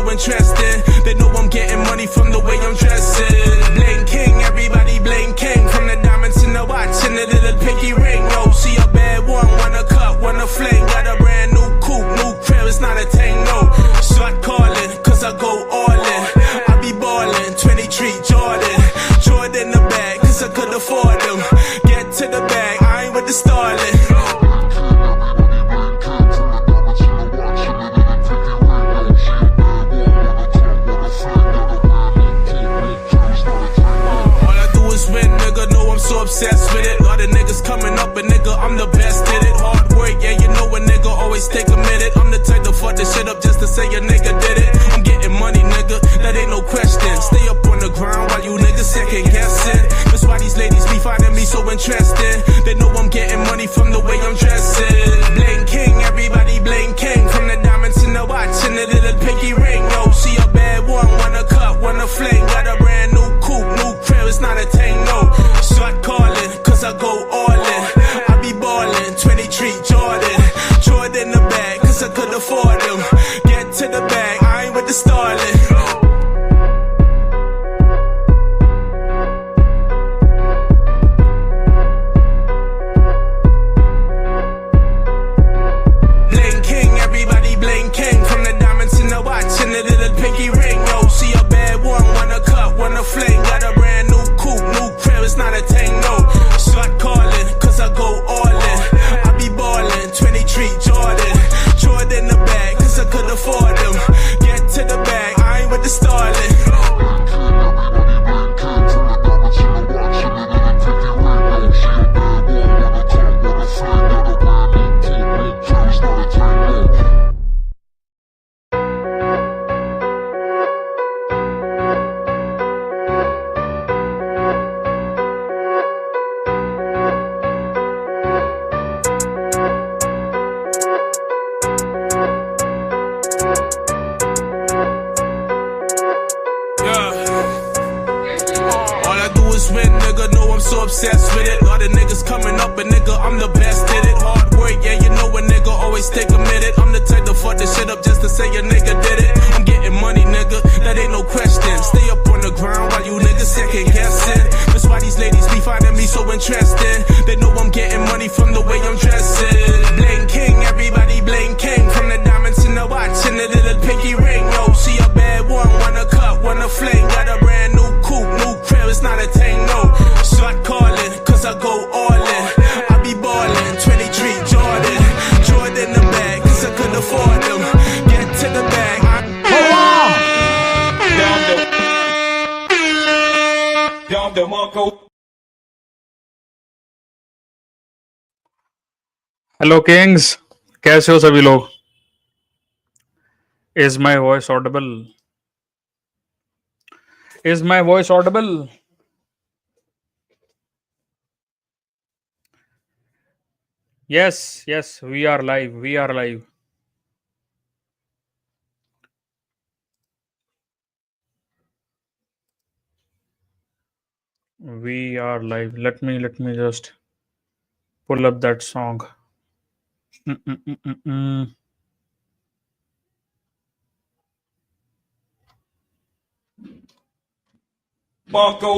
so interesting. They know I'm getting money from the way I'm dressing. Bling king, everybody bling king. From the diamonds in the watch and the little pinky ring. Yo, see a bad one, want a cup, want a fling. Got a brand new coupe, new crib, it's not a thing, no. Shot calling, cause I go all in. I be ballin', 23 Jordan. Jordan the bag, cause I could afford them. Get to the bag, I ain't with the starling. So obsessed with it. Lot of niggas coming up, but nigga, I'm the best at it. Hard work, yeah, you know a nigga always take a minute. I'm the type to fuck this shit up just to say a nigga did it. I'm getting money, nigga, that ain't no question. Stay up on the ground while you niggas second guessing. That's why these ladies be finding me so interesting. They know I'm getting money from the way I'm dressing. Bling king, everybody bling king. From the diamonds in the watch and the little pinky ring. Yo, see a bad one, want a cup, want a fling. Got a brand new coupe, new crib, it's not a thing, no. Shot calling, cause I go all in. I be ballin', 23 Jordan. Jordan the bag, cause I could afford them. Get to the bag, I ain't with the starling. Bling king, everybody bling king. From the diamonds in the watch and the little pinky ring. Yo, see a bad one, want a cup, want a fling. Got a brand new coupe, new crib, it's not a thing, no. Shot calling, cause I go all in. I be ballin', 23 Jordan. Jordan the bag, cause I could afford them. Get to the bag, I ain't with the starling. So obsessed with it. Lot of niggas coming up, but nigga, I'm the best at it. Hard work, yeah, you know a nigga always take a minute. I'm the type to fuck this shit up just to say a nigga did it. I'm getting money, nigga, that ain't no question. Stay up on the ground while you niggas second guessing. That's why these ladies be finding me so interesting. They know I'm getting money from the way I'm dressing. Bling king, everybody bling king. From the diamonds in the watch and the little pinky ring. Yo, see a bad one, want a cup, want a fling. Got a brand new coupe, new crib, it's not a thing, no. Shot calling, cause I go all in. I be ballin', 23 Jordan. Jordan the bag, cause I could afford them. Get to the bag, down the Marco. Hello Kings, कैसे हो सभी लोग? Is my voice Audible? Is my voice Audible? Yes, yes, we are live. We are live. We are live. Let me just pull up that song. Marco.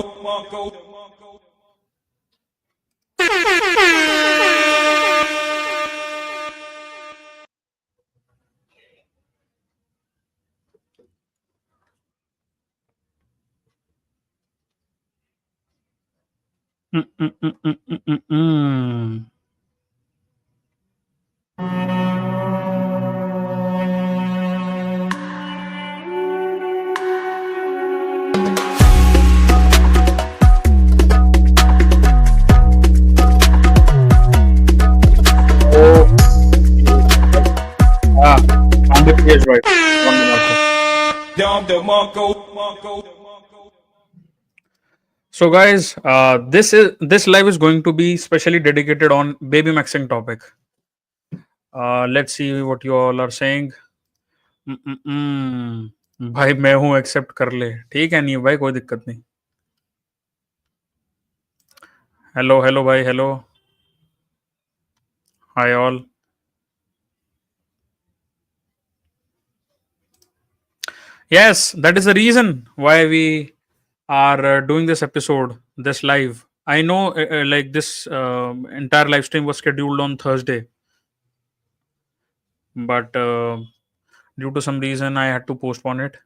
Yes, right. Down the Marco. So guys, this live is going to be specially dedicated on babymaxxing topic. Let's see what you all are saying. भाई मैं हूं, accept कर ले, ठीक है? नहीं भाई, कोई दिक्कत नहीं. हेलो भाई, hello, hi all. Yes, that is the reason why we are doing this episode, this live. I know, like this entire live stream was scheduled on Thursday, but due to some reason, I had to postpone it.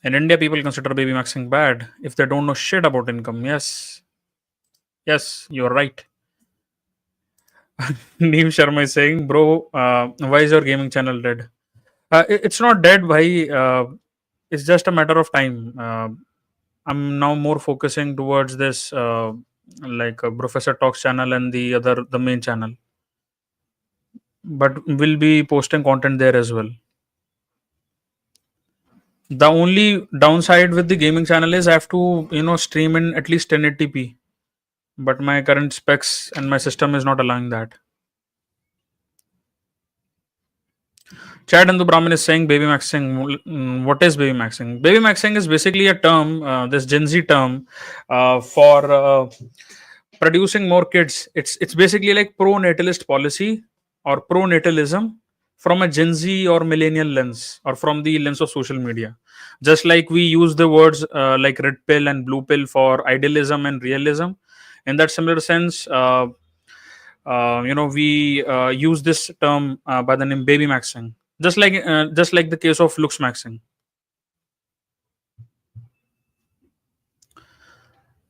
In India, people consider baby maxing bad if they don't know shit about income. Yes, yes, you're right. Neem Sharma is saying, bro, why is your gaming channel dead? It's not dead, bhai. It's just a matter of time. I'm now more focusing towards this, like Professor Talks channel and the main channel. But we'll be posting content there as well. The only downside with the gaming channel is I have to, stream in at least 1080p. But my current specs and my system is not allowing that. Chad and the Brahmin is saying baby maxing. What is baby maxing? Baby maxing is basically a term, this Gen Z term, for producing more kids. It's basically like pro-natalist policy or pro-natalism from a Gen Z or millennial lens or from the lens of social media. Just like we use the words like red pill and blue pill for idealism and realism, in that similar sense, we use this term by the name baby maxing, just like the case of looks maxing.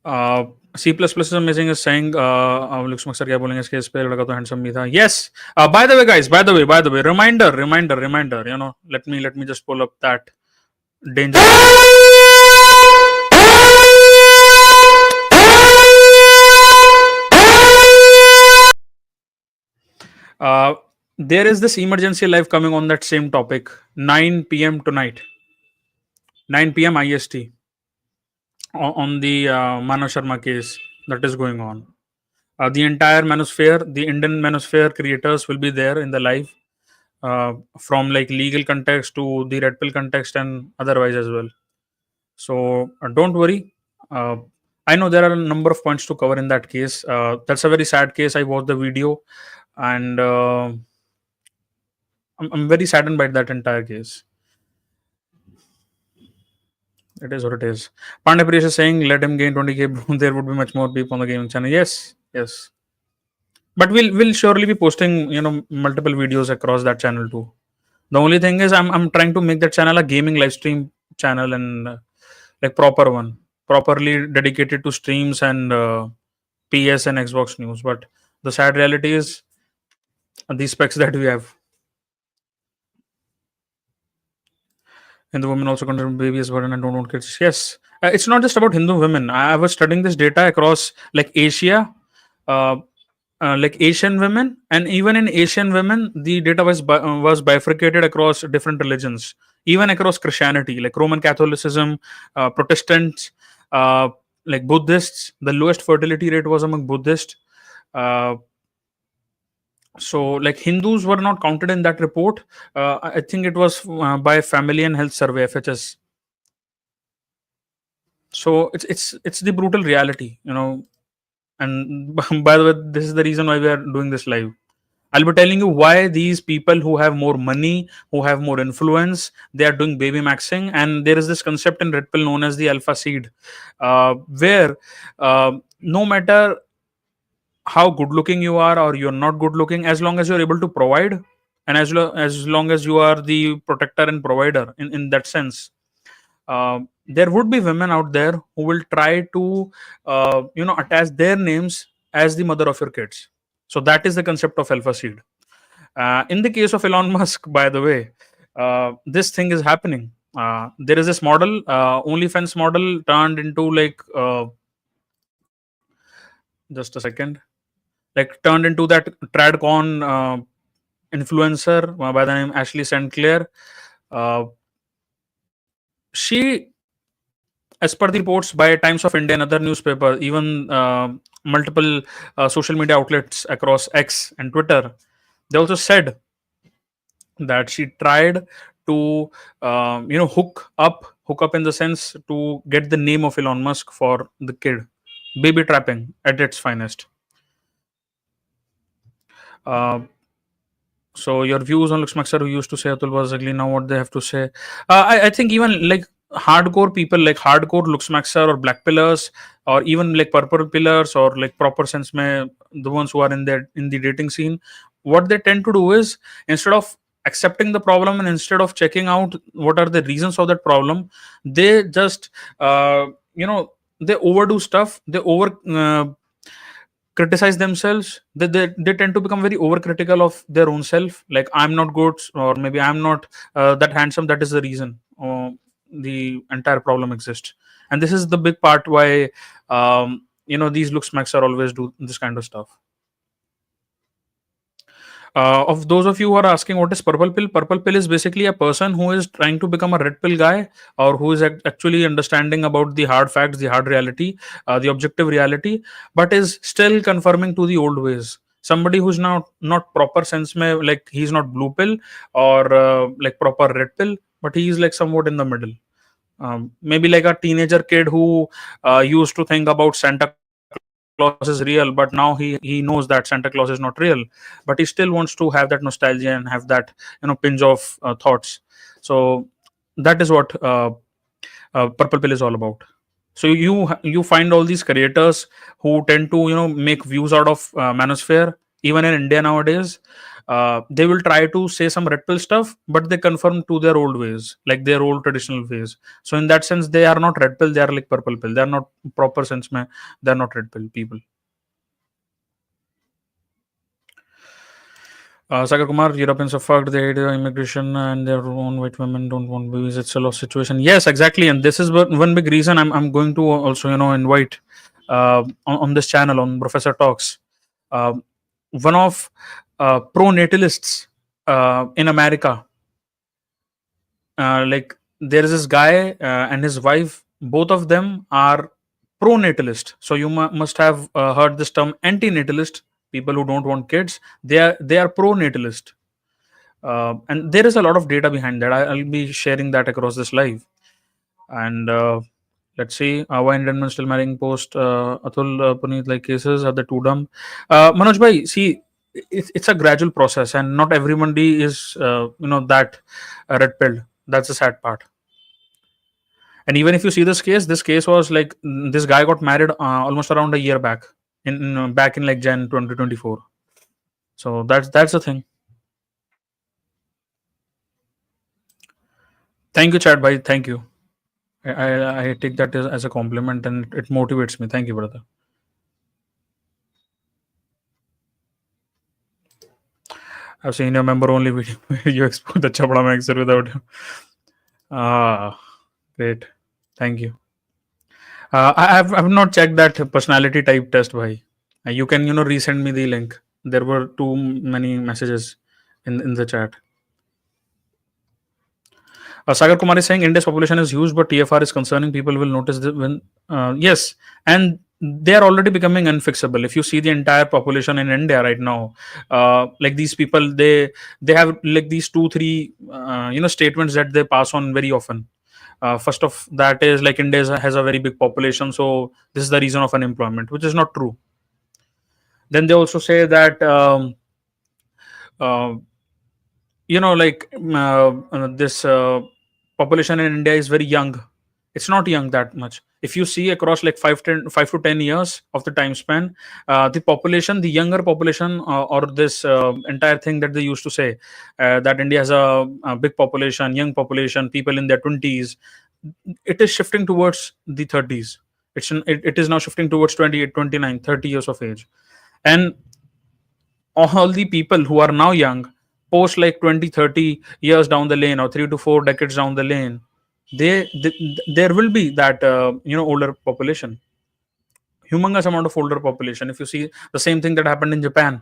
uh, C++ is amazing is saying looks maxer क्या बोलेंगे इसके इस पे लड़का तो handsome भी था. Yes. By the way, guys, by the way, reminder, let me just pull up that danger. uh, there is this emergency live coming on that same topic, 9 p.m. tonight, 9 p.m. IST, on the Mano Sharma case that is going on. The entire manosphere, the Indian manosphere creators will be there in the live, from like legal context to the red pill context and otherwise as well. So don't worry. Uh, I know there are a number of points to cover in that case. That's a very sad case. I watched the video, and I'm very saddened by that entire case. It is what it is. Pandey Priyesh is saying, let him gain 20k. There would be much more people on the gaming channel. Yes, yes. But we'll surely be posting, multiple videos across that channel too. The only thing is, I'm trying to make that channel a gaming live stream channel, and like proper one, properly dedicated to streams and PS and Xbox news. But the sad reality is the specs that we have. And the women also consider baby as burden and don't want kids. Yes, it's not just about Hindu women. I was studying this data across like Asia, uh, like Asian women, and even in Asian women, the data was bifurcated across different religions, even across Christianity, like Roman Catholicism, Protestants, uh, like Buddhists. The lowest fertility rate was among Buddhists. Uh, so, like Hindus were not counted in that report. I think it was by Family and Health Survey (FHS). So it's the brutal reality, And by the way, this is the reason why we are doing this live. I'll be telling you why these people who have more money, who have more influence, they are doing baby maxing. And there is this concept in red pill known as the alpha seed, where no matter how good looking you are or you're not good looking, as long as you're able to provide, and as long as you are the protector and provider in that sense, there would be women out there who will try to attach their names as the mother of your kids. So that is the concept of alpha seed. In the case of Elon Musk, by the way, this thing is happening. There is this model, OnlyFans model, turned into like just a second, like turned into that tradcon influencer by the name Ashley St. Clair. Uh, she, as per the reports by Times of India and other newspaper, even multiple social media outlets across X and Twitter, they also said that she tried to hook up in the sense to get the name of Elon Musk for the kid. Baby trapping at its finest. uh, So your views on Lux Maxar, who used to say Atul was ugly, now what they have to say? I think even like hardcore people, like hardcore Lux Maxar or black pillars, or even like purple pillars, or like proper sense mein, the ones who are in the dating scene, what they tend to do is, instead of accepting the problem and instead of checking out what are the reasons of that problem, they just you know, they overdo stuff, they over criticize themselves, they tend to become very overcritical of their own self, like I'm not good, or maybe I'm not that handsome, that is the reason the entire problem exists. And this is the big part why these looks smacks are always do this kind of stuff. Of those of you who are asking what is purple pill is basically a person who is trying to become a red pill guy, or who is actually understanding about the hard facts, the hard reality, the objective reality, but is still conforming to the old ways. Somebody who's now not proper sense mein, like he's not blue pill or like proper red pill, but he is like somewhat in the middle. Maybe like a teenager kid who used to think about Santa Claus is real, but now he knows that Santa Claus is not real, but he still wants to have that nostalgia and have that pinch of thoughts. So that is what purple pill is all about. So you find all these creators who tend to make views out of manosphere. Even in India nowadays, they will try to say some red pill stuff, but they conform to their old ways, like their old traditional ways. So in that sense, they are not red pill, they are like purple pill, they are not proper sense mein, they are not red pill people. Sagar Kumar, Europeans have fucked. They hate immigration and their own white women don't want babies. It's a lost situation. Yes, exactly. And this is one big reason I'm going to also, invite on this channel on Professor Talks. Uh, one of pro natalists in America, like there is this guy and his wife, both of them are pro natalist. So you must have heard this term anti natalist, people who don't want kids. They are pro natalist, and there is a lot of data behind that. I'll be sharing that across this live. And let's see, why Indian men still marrying post Atul Puneet like cases, are they too dumb? Manoj bhai, see, it's a gradual process, and not everybody is that red pilled. That's the sad part. And even if you see this case was like this guy got married almost around a year back, back in like Jan 2024. So that's the thing. Thank you, Chad bhai. Thank you. I take that as a compliment, and it motivates me. Thank you, brother. I've seen your member only video where you export the Chapra mixer without him. Ah, great. Thank you. I've not checked that personality type test, bhai. You can resend me the link. There were too many messages in the chat. Sagar Kumar is saying India's population is huge, but TFR is concerning. People will notice that when yes, and they are already becoming unfixable. If you see the entire population in India right now, like these people, they have like these two three statements that they pass on very often. First of that is like India has a very big population, so this is the reason of unemployment, which is not true. Then they also say that uh, this population in India is very young. It's not young that much. If you see across like 5 to 10 years of the time span, the population, the younger population, or this entire thing that they used to say, that India has a big population, young population, people in their 20s, it is shifting towards the 30s. It is now shifting towards 28, 29, 30 years of age. And all the people who are now young, post like 20, 30 years down the lane, or 3 to 4 decades down the lane, there will be that older population, humongous amount of older population. If you see the same thing that happened in Japan,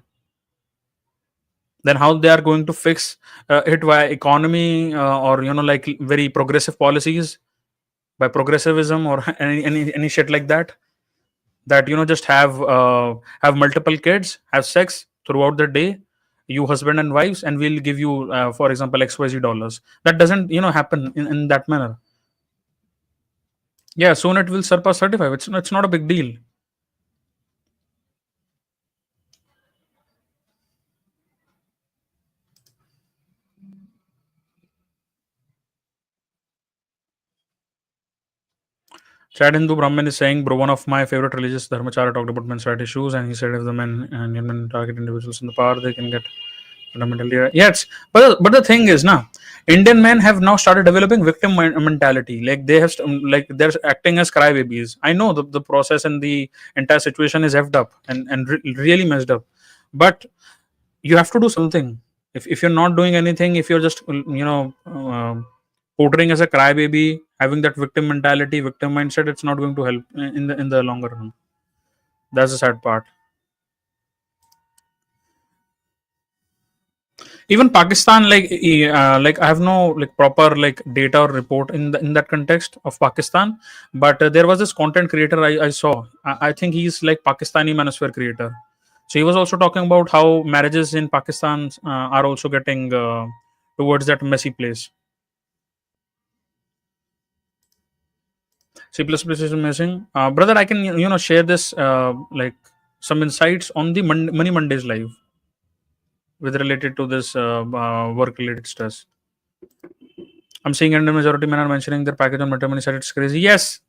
then how they are going to fix it via economy, or like very progressive policies, by progressivism, or any shit like that, that just have multiple kids, have sex throughout the day, you husband and wives, and we'll give you for example XYZ dollars. That doesn't happen in that manner. Yeah, soon it will surpass 35. It's not a big deal. Chad Hindu Brahman is saying, bro, one of my favorite religious Dharmachara talked about men's right issues, and he said if the men and women target individuals in the power, they can get fundamentally right. Yes, but the thing is, now Indian men have now started developing victim mentality. Like they have, like they're acting as crybabies. I know the process and the entire situation is effed up and really messed up, but you have to do something. If you're not doing anything, if you're just portraying as a crybaby, having that victim mentality, victim mindset, it's not going to help in the longer run. That's the sad part. Even Pakistan, like I have no like proper like data or report in that context of Pakistan, but there was this content creator I saw. I think he's like Pakistani manosphere creator. So he was also talking about how marriages in Pakistan are also getting towards that messy place. C plus plus is missing, brother. I can share this like some insights on the Money Mondays live with related to this work related stress. I'm seeing Indian majority men are mentioning their package on matrimony site. It's crazy. Yes,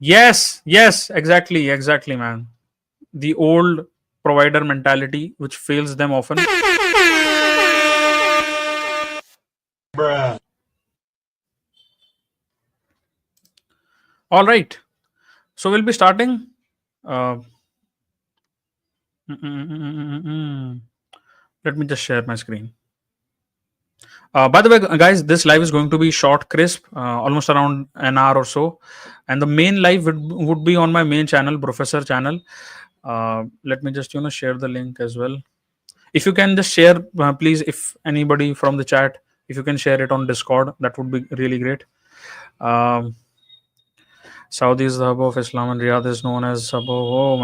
yes, exactly, man. The old provider mentality, which fails them often. All right, so we'll be starting. Uh, mm, mm, mm, mm, mm, mm. Let me just share my screen. By the way, guys, this live is going to be short, crisp, almost around an hour or so, and the main live would be on my main channel, Professor channel. Let me just share the link as well. If you can just share, please, if anybody from the chat, if you can share it on Discord, that would be really great. Um, Saudi is the hub of Islam, and Riyadh is known as hub of, oh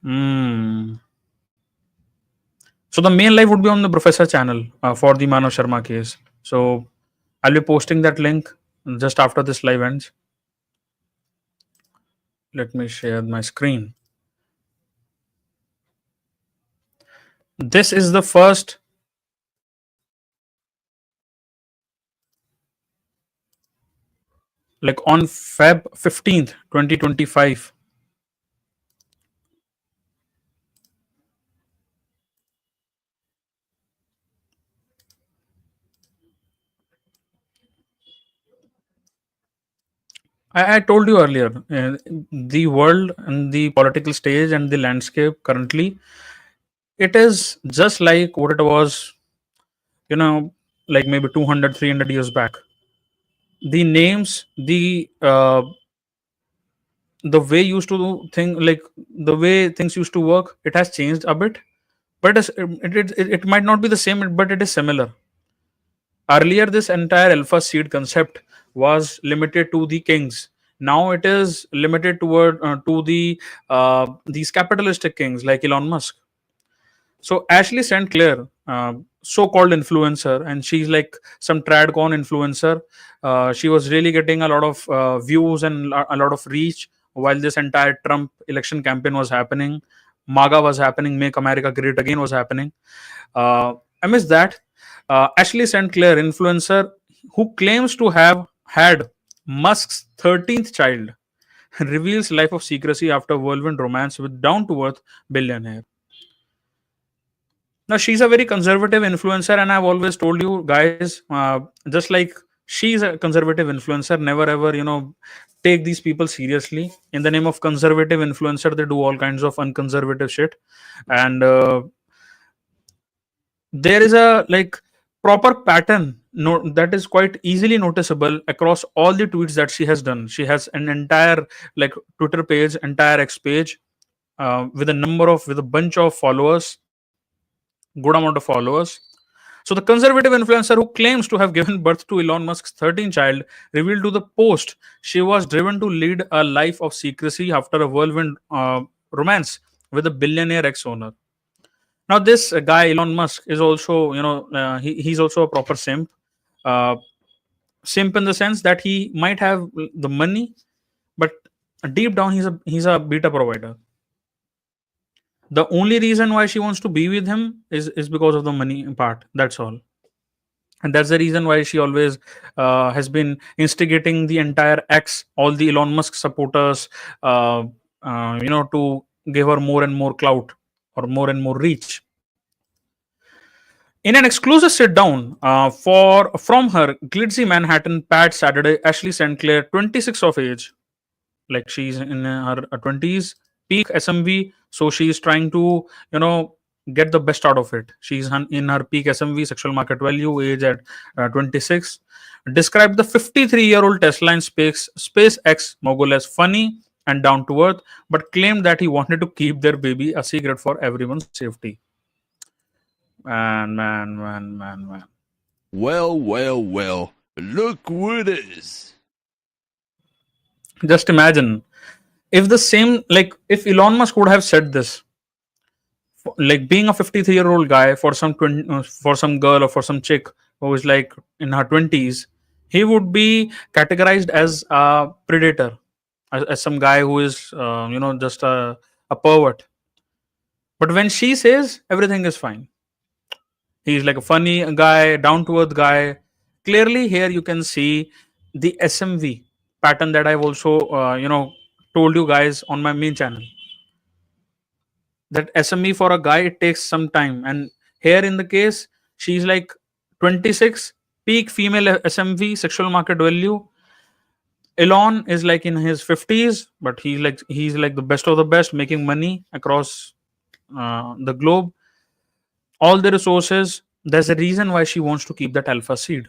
man. So the main live would be on the Professor channel for the Mano Sharma case. So I'll be posting that link just after this live ends. Let me share my screen. This is the first like on Feb 15th, 2025. I told you earlier, the world and the political stage and the landscape currently, it is just like what it was, you know, like maybe 200, 300 years back. The names, the way used to do thing, like the way things used to work, it has changed a bit, but it might not be the same, but it is similar. Earlier, this entire alpha seed concept was limited to the kings. Now it is limited toward to these capitalistic kings like Elon Musk. So Ashley St. Clair, so-called influencer, and she's like some tradcon influencer. She was really getting a lot of views and a lot of reach while this entire Trump election campaign was happening. MAGA was happening. Make America Great Again was happening. Amidst that, Ashley St. Clair, influencer who claims to have had Musk's 13th child, reveals life of secrecy after whirlwind romance with down-to-earth billionaire. Now she's a very conservative influencer, and I've always told you guys, just like she's a conservative influencer, never ever take these people seriously. In the name of conservative influencer, they do all kinds of unconservative shit, and there is a like proper pattern that is quite easily noticeable across all the tweets that she has done. She has an entire like Twitter page, entire X page, with a bunch of followers, good amount of followers. So the conservative influencer who claims to have given birth to Elon Musk's 13th child revealed to the Post she was driven to lead a life of secrecy after a whirlwind romance with a billionaire ex-owner. Now this guy Elon Musk is also he's also a proper simp. Uh, Simp in the sense that he might have the money, but deep down he's a beta provider. The only reason why she wants to be with him is because of the money part. That's all. and that's the reason why she always has been instigating the entire X, all the Elon Musk supporters, uh, to give her more and more clout or more and more reach. In an exclusive sit down for from her glitzy Manhattan pad Saturday, Ashley St. Clair, 26 of age, like she's in her 20s, peak SMV, so she's trying to get the best out of it. She's in her peak SMV, sexual market value, age at 26. Described the 53-year-old Tesla and SpaceX mogul as funny and down to earth, but claimed that he wanted to keep their baby a secret for everyone's safety. Man. Well, well, well. Look what it is. Just imagine if the same, like, if Elon Musk would have said this, like being a 53-year-old guy for some for some girl or for some chick who is like in her 20s, he would be categorized as a predator, as some guy who is just a pervert. But when she says everything is fine, he's like a funny guy, down to earth guy. Clearly, here you can see the SMV pattern that I've also, told you guys on my main channel. That SME for a guy, it takes some time. And here in the case, she's like 26, peak female SMV, sexual market value. Elon is like in his 50s, but he's like the best of the best, making money across the globe. All the resources. There's a reason why she wants to keep that alpha seed.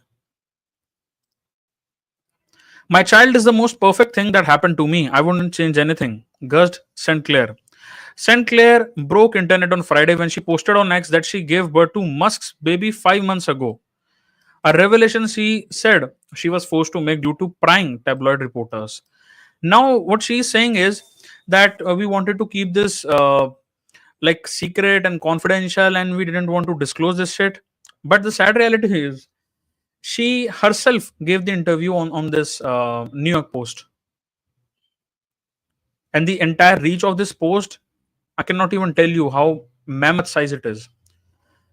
My child is the most perfect thing that happened to me. I wouldn't change anything. Gushed St. Clair. St. Clair broke internet on Friday when she posted on X that she gave birth to Musk's baby 5 months ago. A revelation she said she was forced to make due to prying tabloid reporters. Now, what she's saying is that we wanted to keep this like secret and confidential, and we didn't want to disclose this shit. But the sad reality is, she herself gave the interview on this New York Post, and the entire reach of this post, I cannot even tell you how mammoth size it is.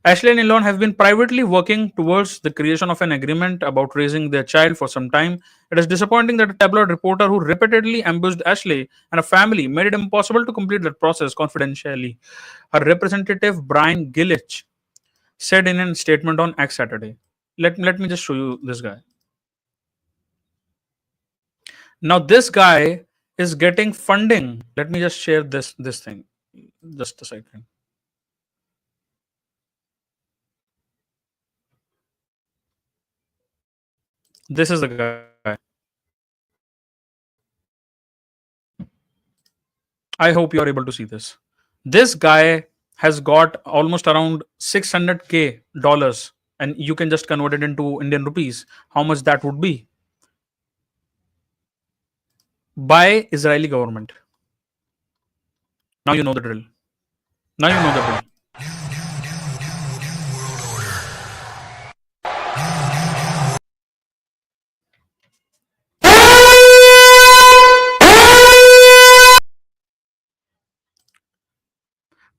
Ashley and Elon have been privately working towards the creation of an agreement about raising their child for some time. It is disappointing that a tabloid reporter who repeatedly ambushed Ashley and a family made it impossible to complete that process confidentially. Her representative Brian Gillich said in a statement on X Saturday. Let me just show you this guy. Now this guy is getting funding. Let me just share this thing. Just a second. This is the guy. I hope you are able to see this. This guy has got almost around 600K dollars, and you can just convert it into Indian rupees. How much that would be? By Israeli government. Now you know the drill. Now you know the drill.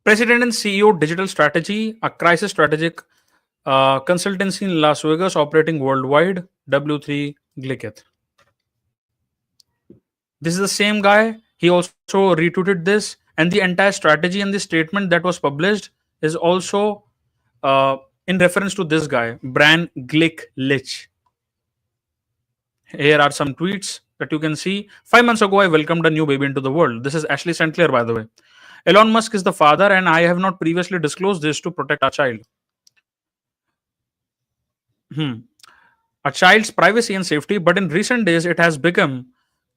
President and CEO Digital Strategy, a crisis strategic consultancy in Las Vegas operating worldwide, W3 Glicketh. This is the same guy. He also retweeted this, and the entire strategy and the statement that was published is also uh, in reference to this guy, Bran Glick. Here are some tweets that you can see. 5 months ago, I welcomed a new baby into the world. This is Ashley St. Clair, by the way. Elon Musk is the father, and I have not previously disclosed this to protect our child. A child's privacy and safety, but in recent days, it has become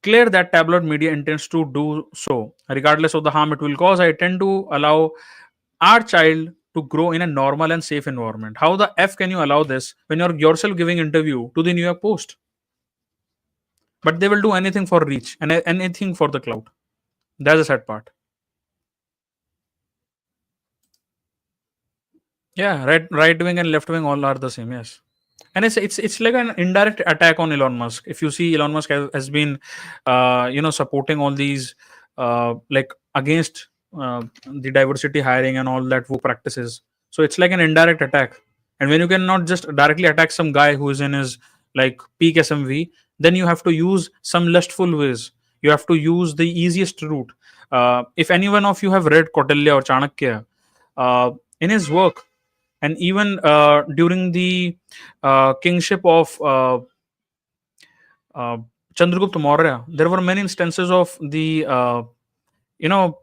clear that tabloid media intends to do so. Regardless of the harm it will cause, I tend to allow our child to grow in a normal and safe environment. How the F can you allow this when you're yourself giving interview to the New York Post? But they will do anything for reach and anything for the cloud. That's the sad part. Yeah, right wing and left wing all are the same. Yes, and it's like an indirect attack on Elon Musk. If you see, Elon Musk has been, supporting all these, like against the diversity hiring and all that work practices. So it's like an indirect attack. And when you cannot just directly attack some guy who is in his like peak SMV, then you have to use some lustful ways. You have to use the easiest route. If any one of you have read Kautilya or Chanakya, in his work, and even during the kingship of uh, Chandragupta Maurya, there were many instances of the you know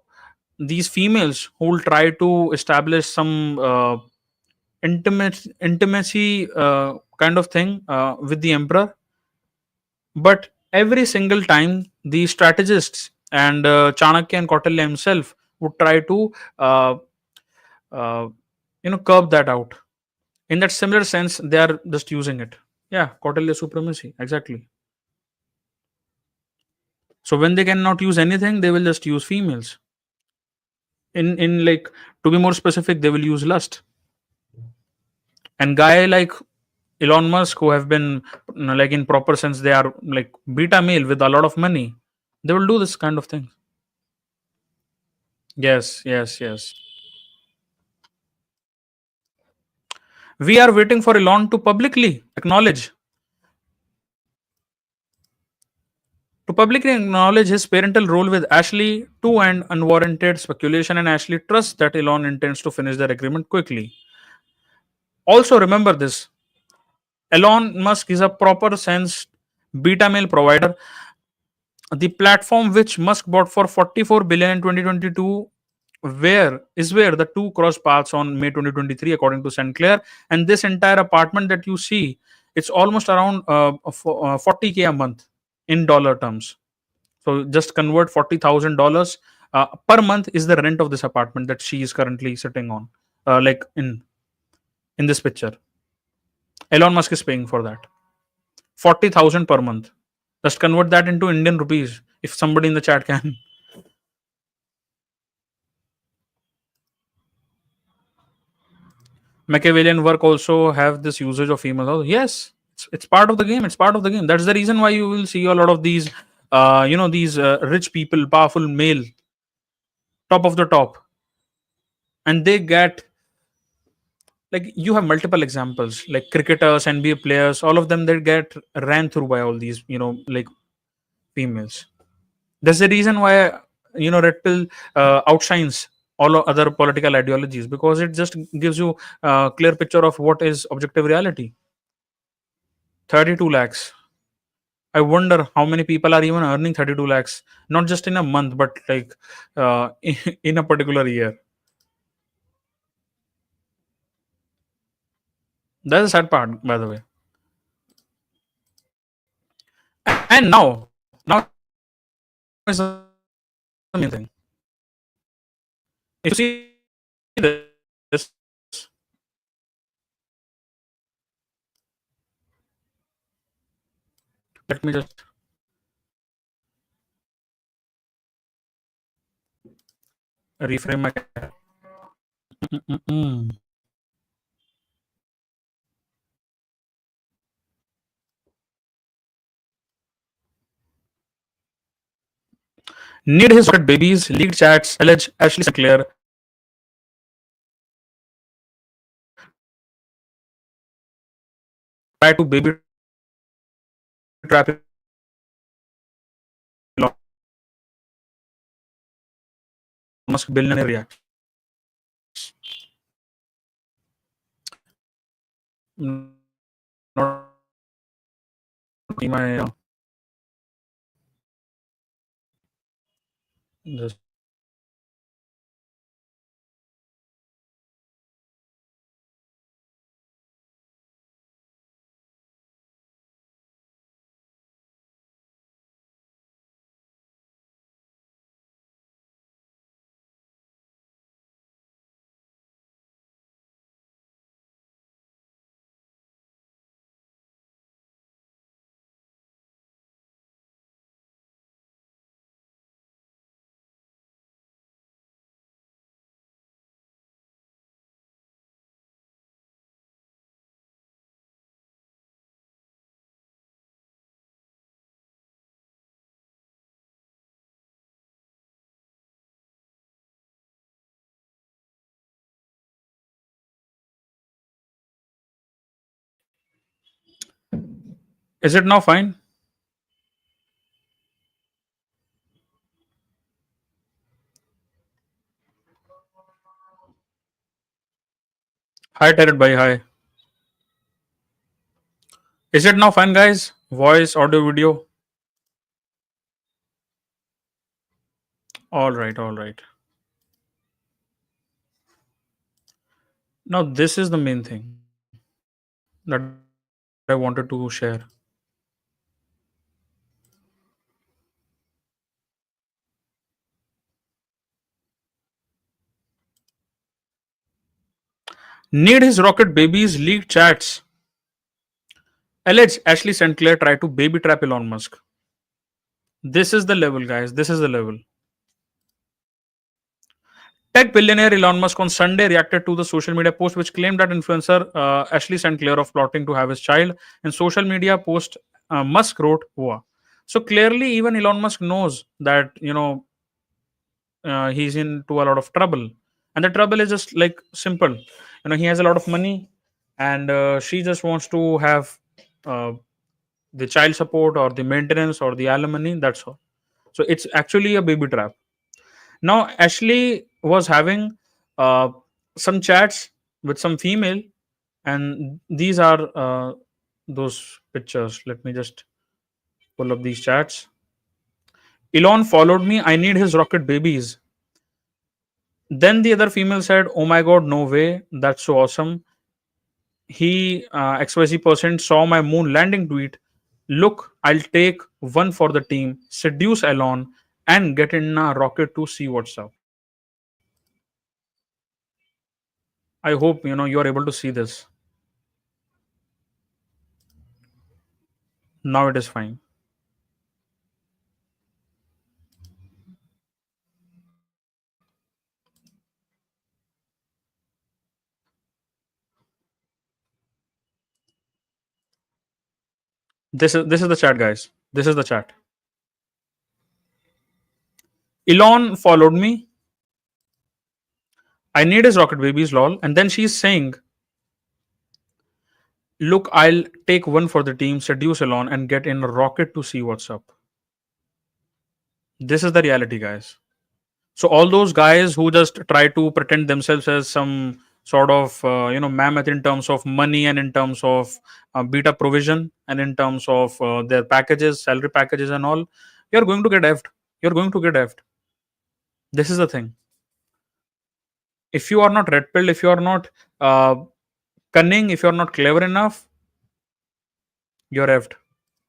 these females who will try to establish some intimacy kind of thing with the emperor, but every single time the strategists and Chanakya and Kautilya himself would try to uh, uh, curb that out. In that similar sense, they are just using it. Yeah, Kautilya supremacy, exactly. So when they cannot use anything, they will just use females. In like, to be more specific, they will use lust. And guy like Elon Musk, who have been like in proper sense, they are like beta male with a lot of money. They will do this kind of thing. Yes, yes, yes. We are waiting for Elon to publicly acknowledge his parental role with Ashley to end unwarranted speculation, and Ashley trusts that Elon intends to finish their agreement quickly. Also remember this: Elon Musk is a proper sense beta male provider. The platform which Musk bought for 44 billion in 2022 where the two cross paths on May 2023 according to St. Clair. And this entire apartment that you see, it's almost around 40K a month in dollar terms. So just convert $40,000 per month is the rent of this apartment that she is currently sitting on, like in this picture. Elon Musk is paying for that 40,000 per month. Just convert that into Indian rupees if somebody in the chat can. Machiavellian work also have this usage of females. Oh, yes, it's part of the game. It's part of the game. That's the reason why you will see a lot of these, these rich people, powerful male, top of the top, and they get like you have multiple examples like cricketers, NBA players, all of them they get ran through by all these, like females. That's the reason why red pill outshines all other political ideologies because it just gives you a clear picture of what is objective reality. 32 lakhs. I wonder how many people are even earning 32 lakhs, not just in a month, but like in a particular year. That's the sad part, by the way. And now is the main thing. If you see this, let me just reframe my. Mm-mm. Need his rocket babies, leaked chats, allege Ashley Sinclair, try to baby trap Elon Musk billionaire react. Not my just Is it now fine? Hi, Terry by hi. Is it now fine, guys? Voice, audio, video. All right, all right. Now, this is the main thing that I wanted to share. Need his rocket babies leaked chats. Alleged Ashley St. Clair tried to baby trap Elon Musk. This is the level, guys. This is the level. Tech billionaire Elon Musk on Sunday reacted to the social media post which claimed that influencer Ashley St. Clair of plotting to have his child. In social media post, Musk wrote, "Wow." So clearly, even Elon Musk knows that he's into a lot of trouble, and the trouble is just like simple. He has a lot of money, and she just wants to have uh, the child support or the maintenance or the alimony. That's all. So it's actually a baby trap. Now, Ashley was having uh, some chats with some female, and these are those pictures. Let me just pull up these chats. Elon followed me. I need his rocket babies. Then the other female said, "Oh my god, no way. That's so awesome. He XYZ% saw my moon landing tweet. Look, I'll take one for the team, seduce Elon, and get in a rocket to see what's up." I hope you are able to see this. Now it is fine. This is the chat, guys. This is the chat. Elon followed me. I need his rocket babies, lol. And then she's saying, "Look, I'll take one for the team, seduce Elon, and get in a rocket to see what's up." This is the reality, guys. So all those guys who just try to pretend themselves as some sort of mammoth in terms of money and in terms of beta provision and in terms of their packages, salary packages, and all, you're going to get effed. You're going to get effed. This is the thing. If you are not red pilled, if you are not uh, cunning, if you are not clever enough, you're effed.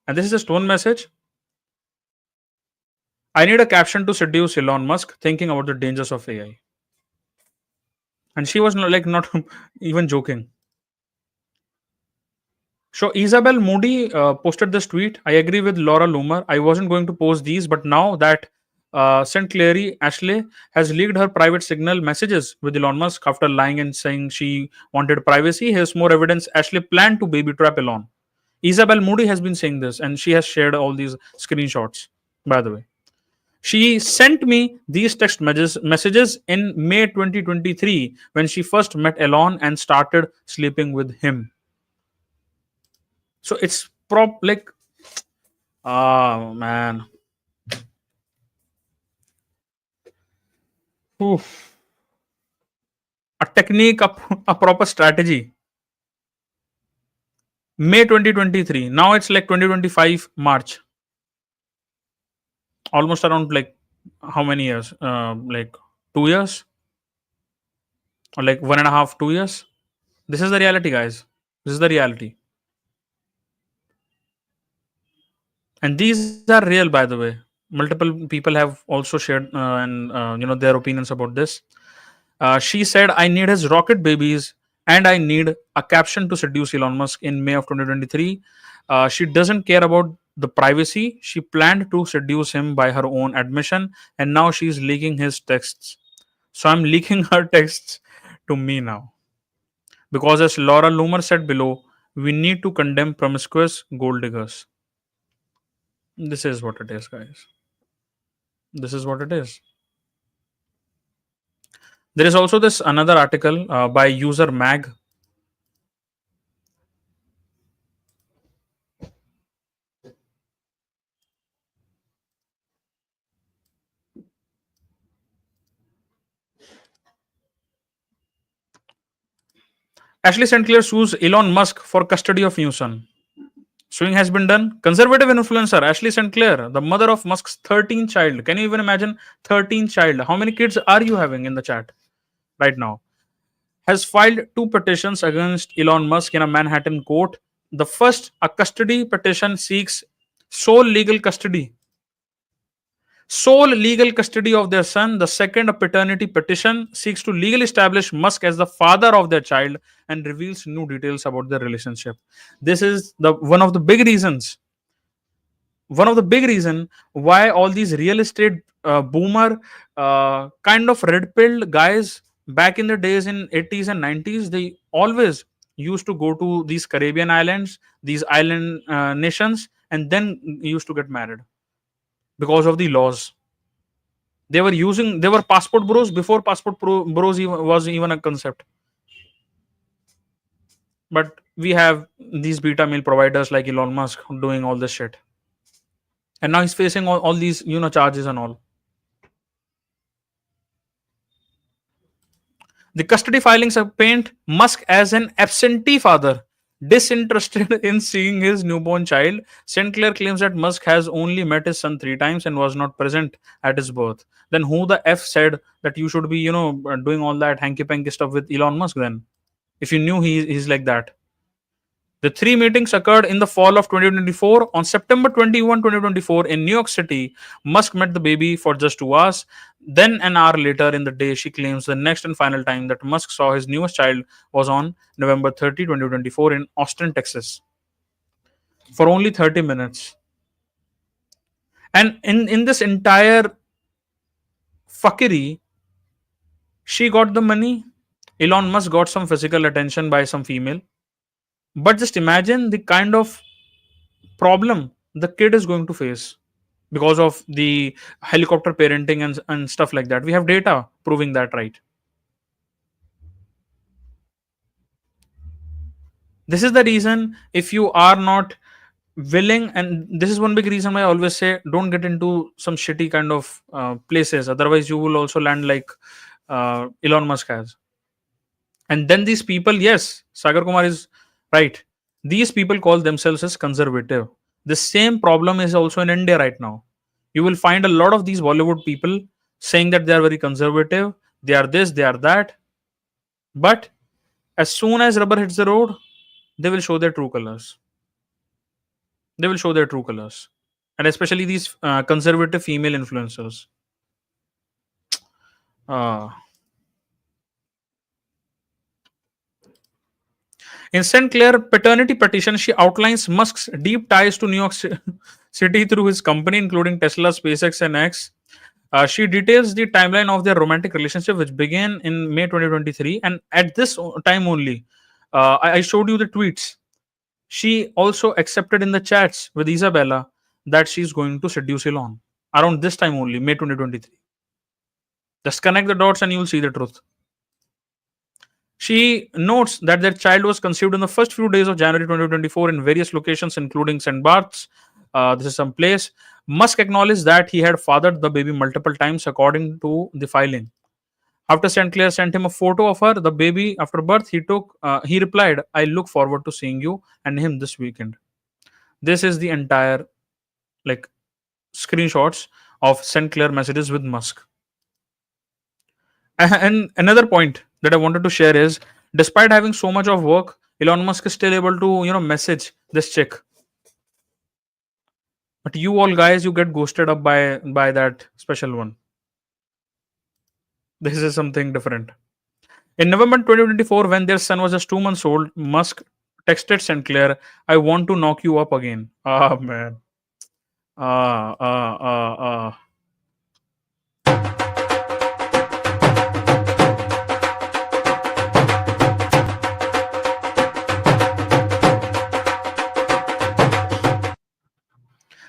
And this is just one message. I need a caption to seduce Elon Musk, thinking about the dangers of AI. And she was not even joking. So Isabel Moody posted this tweet. I agree with Laura Loomer. I wasn't going to post these, but now that St. Clary Ashley has leaked her private signal messages with Elon Musk after lying and saying she wanted privacy, here's more evidence Ashley planned to baby trap Elon. Isabel Moody has been saying this, and she has shared all these screenshots, by the way. She sent me these text messages in May 2023 when she first met Elon and started sleeping with him. So it's oh man. Oof. A technique, a proper strategy. May 2023. Now it's like 2025 March. Almost around like how many years? Like 2 years or like 1.5, 2 years. This is the reality, guys. This is the reality. And these are real, by the way. Multiple people have also shared and their opinions about this. She said, "I need his rocket babies and I need a caption to seduce Elon Musk in May of 2023. She doesn't care about the privacy. She planned to seduce him by her own admission, and now she's leaking his texts. So I'm leaking her texts to me now. Because as Laura Loomer said below, we need to condemn promiscuous gold diggers." This is what it is, guys. This is what it is. There is also this another article by user Mag. Ashley St. Clair sues Elon Musk for custody of new son. Suing has been done. Conservative influencer Ashley St. Clair, the mother of Musk's 13th child. Can you even imagine 13th child? How many kids are you having in the chat right now? Has filed two petitions against Elon Musk in a Manhattan court. The first, a custody petition, seeks sole legal custody sole legal custody of their son. The second, a paternity petition, seeks to legally establish Musk as the father of their child and reveals new details about their relationship. This is the one of the big reason why all these real estate boomer kind of red pilled guys back in the days in 80s and 90s, they always used to go to these Caribbean islands, these island nations, and then used to get married because of the laws. They were passport bros before bros was even a concept. But we have these beta male providers like Elon Musk doing all this shit, and now he's facing all these charges and all. The custody filings have paint Musk as an absentee father, disinterested in seeing his newborn child. St. Clair claims that Musk has only met his son 3 times and was not present at his birth. Then who the F said that you should be, doing all that hanky panky stuff with Elon Musk then? If you knew he's like that. The three meetings occurred in the fall of 2024. On September 21, 2024, in New York City, Musk met the baby for just 2 hours. Then, an hour later in the day, she claims the next and final time that Musk saw his newest child was on November 30, 2024, in Austin, Texas, for only 30 minutes. And in this entire fuckery, she got the money. Elon Musk got some physical attention by some female. But just imagine the kind of problem the kid is going to face because of the helicopter parenting and stuff like that. We have data proving that, right? This is the reason, if you are not willing, and this is one big reason why I always say don't get into some shitty kind of places. Otherwise, you will also land like Elon Musk has. And then these people, yes, Sagar Kumar is right. These people call themselves as conservative. The same problem is also in India right now. You will find a lot of these Bollywood people saying that they are very conservative, they are this, they are that. But as soon as rubber hits the road, they will show their true colors. They will show their true colors. And especially these conservative female influencers. Uh, In St. Clair paternity petition, she outlines Musk's deep ties to New York City through his company, including Tesla, SpaceX, and X. She details the timeline of their romantic relationship, which began in May 2023. And at this time only, I showed you the tweets. She also accepted in the chats with Isabella that she's going to seduce Elon. Around this time only, May 2023. Just connect the dots and you'll see the truth. She notes that their child was conceived in the first few days of January 2024 in various locations, including St. Bart's. This is some place. Musk acknowledged that he had fathered the baby multiple times, according to the filing. After St. Clair sent him a photo of her, the baby after birth, he replied, "I look forward to seeing you and him this weekend." This is the entire like screenshots of St. Clair messages with Musk. And another point that I wanted to share is, despite having so much of work, Elon Musk is still able to, message this chick. But you all guys, you get ghosted up by that special one. This is something different. In November 2024, when their son was just 2 months old, Musk texted St. Clair, "I want to knock you up again." Ah, man. Ah, ah, ah, ah.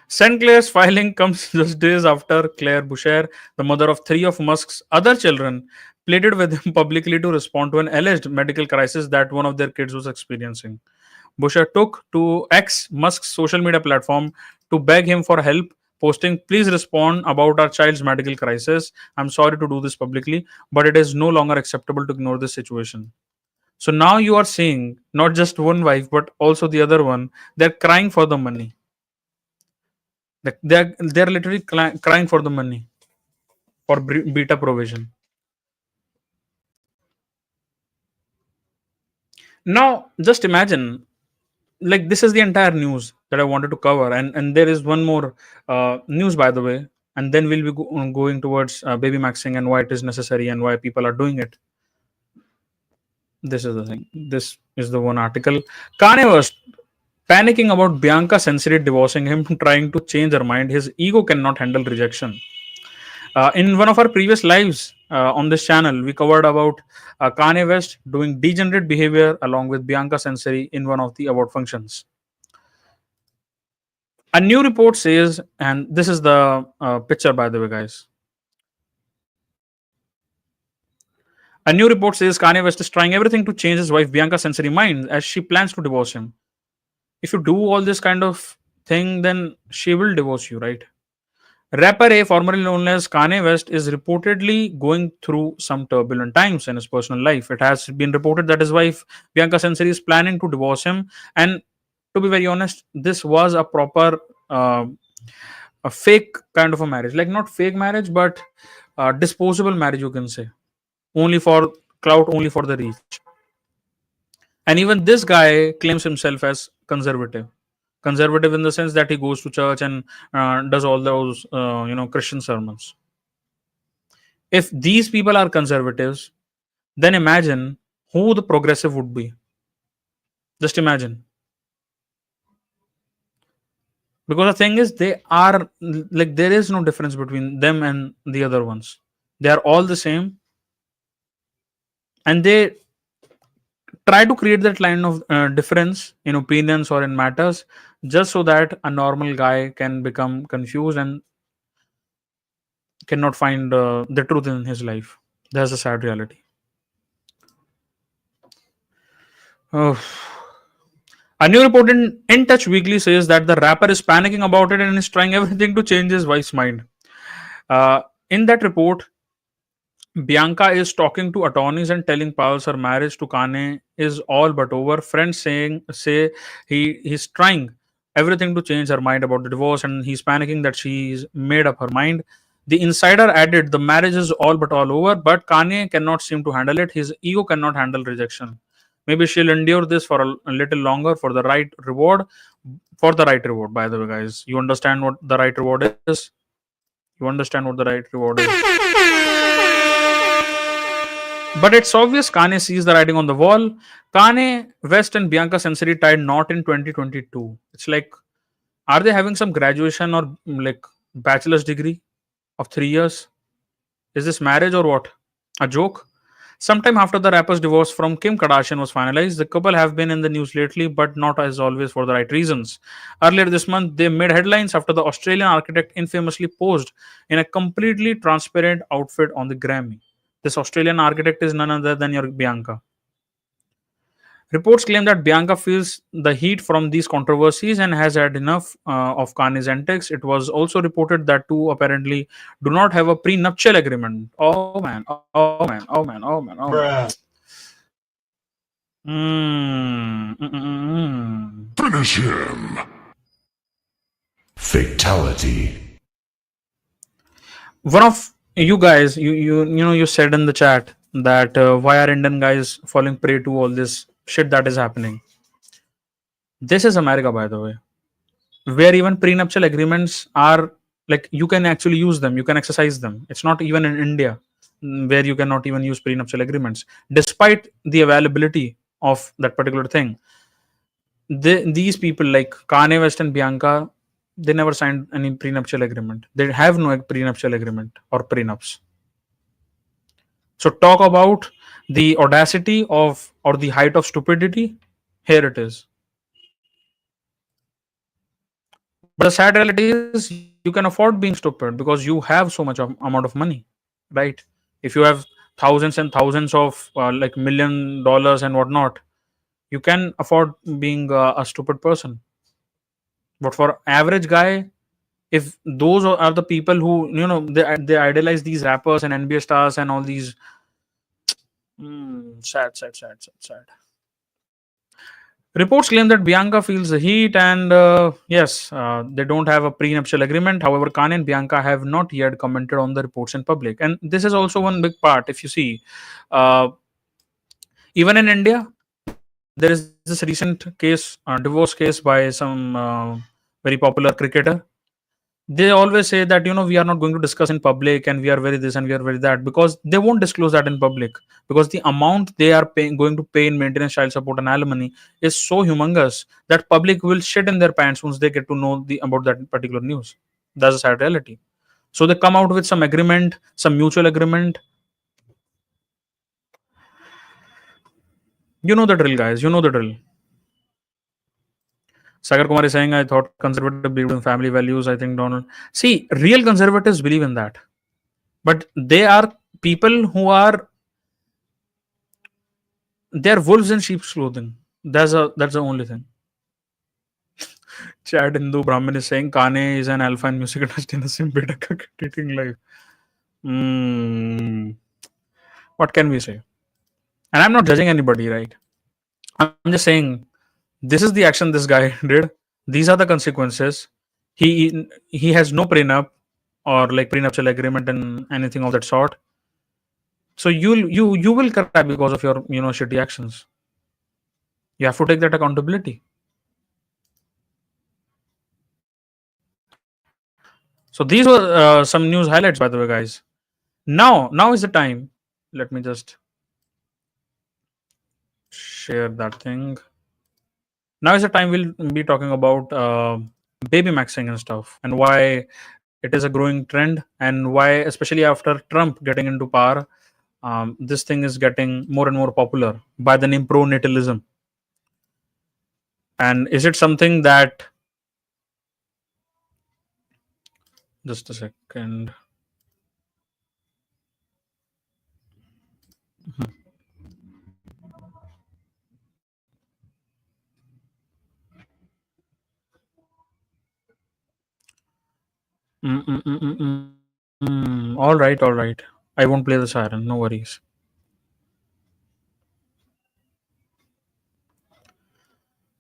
St. Clair's filing comes just days after Claire Boucher, the mother of 3 of Musk's other children, pleaded with him publicly to respond to an alleged medical crisis that one of their kids was experiencing. Boucher took to X, Musk's social media platform, to beg him for help, posting, "Please respond about our child's medical crisis. I'm sorry to do this publicly, but it is no longer acceptable to ignore this situation." So now you are seeing not just one wife but also the other one. They're crying for the money. They're literally crying for the money for beta provision. Now just imagine, like, this is the entire news that I wanted to cover, and there is one more news, by the way, and then we'll be going towards baby maxing and why it is necessary and why people are doing it. This is the thing. This is the one article. Kanye West panicking about Bianca Sensory divorcing him, trying to change her mind. His ego cannot handle rejection. In one of our previous lives on this channel, we covered about Kanye West doing degenerate behavior along with Bianca Sensory in one of the award functions. A new report says, and this is the picture, by the way, guys. A new report says Kanye West is trying everything to change his wife Bianca Sensory mind as she plans to divorce him. If you do all this kind of thing, then she will divorce you, right? Rapper A, formerly known as Kanye West, is reportedly going through some turbulent times in his personal life. It has been reported that his wife Bianca Sensory is planning to divorce him, and to be very honest, this was a proper a fake kind of a marriage, like not fake marriage, but disposable marriage, you can say, only for clout, only for the reach. And even this guy claims himself as conservative in the sense that he goes to church and does all those Christian sermons. If these people are conservatives, then imagine who the progressive would be. Just imagine. Because the thing is, they are like, there is no difference between them and the other ones. They are all the same, and they try to create that line of difference in opinions or in matters, just so that a normal guy can become confused and cannot find the truth in his life. That's a sad reality. Oh. A new report in Touch Weekly says that the rapper is panicking about it and is trying everything to change his wife's mind. In that report, Bianca is talking to attorneys and telling pals her marriage to Kanye is all but over. Friends say he's trying everything to change her mind about the divorce, and he's panicking that she's made up her mind. The insider added the marriage is all but all over, but Kanye cannot seem to handle it. His ego cannot handle rejection. Maybe she'll endure this for a little longer for the right reward. For the right reward, by the way, guys. You understand what the right reward is? You understand what the right reward is? But it's obvious Kanye sees the writing on the wall. Kanye West and Bianca Sensory tied knot in 2022. It's like, are they having some graduation or like bachelor's degree of 3 years? Is this marriage or what? A joke? Sometime after the rapper's divorce from Kim Kardashian was finalized, the couple have been in the news lately, but not as always for the right reasons. Earlier this month, they made headlines after the Australian architect infamously posed in a completely transparent outfit on the Grammy. This Australian architect is none other than your Bianca. Reports claim that Bianca feels the heat from these controversies and has had enough of Kanye's antics. It was also reported that two apparently do not have a prenuptial agreement. Oh man, oh man, oh man, oh man, oh man. Bruh. Finish him. Fatality. One of you guys, you said in the chat that why are Indian guys falling prey to all this shit that is happening. This is America, by the way, where even prenuptial agreements are like, you can actually use them, you can exercise them. It's not even in India where you cannot even use prenuptial agreements, despite the availability of that particular thing. These people like Kanye West and Bianca, they never signed any prenuptial agreement. They have no prenuptial agreement or prenups. So talk about the audacity of or the height of stupidity. Here it is. But the sad reality is you can afford being stupid because you have so much amount of money, right? If you have thousands and thousands of like $1 million and whatnot, you can afford being a stupid person. But for average guy, if those are the people who they idolize these rappers and NBA stars and all these, Sad, sad, sad, sad, sad. Reports claim that Bianca feels the heat, and yes, they don't have a prenuptial agreement. However, Kanye and Bianca have not yet commented on the reports in public, and this is also one big part. If you see, uh, even in India, there is this recent case, divorce case by some very popular cricketer. They always say that we are not going to discuss in public, and we are very this and we are very that, because they won't disclose that in public, because the amount they are going to pay in maintenance, child support, and alimony is so humongous that public will shit in their pants once they get to know about that particular news. That's a sad reality. So they come out with some agreement, some mutual agreement. You know the drill, guys. You know the drill. Sagar Kumar is saying, I thought conservative believed in family values. I think Donald. See, real conservatives believe in that. But they are people who are, they're wolves in sheep's clothing. That's the only thing. Chad Hindu Brahmin is saying Kanye is an alpha in music industry in the same beta dating life. What can we say? And I'm not judging anybody, right? I'm just saying this is the action this guy did. These are the consequences. He has no prenup or like prenuptial agreement and anything of that sort. So you will cry because of your shitty actions. You have to take that accountability. So these were some news highlights, by the way, guys. Now is the time. Let me just share that thing. Now is the time we'll be talking about baby maxing and stuff, and why it is a growing trend, and why, especially after Trump getting into power, this thing is getting more and more popular by the name pro-natalism. And is it something that, just a second. All right, all right. I won't play the siren. No worries.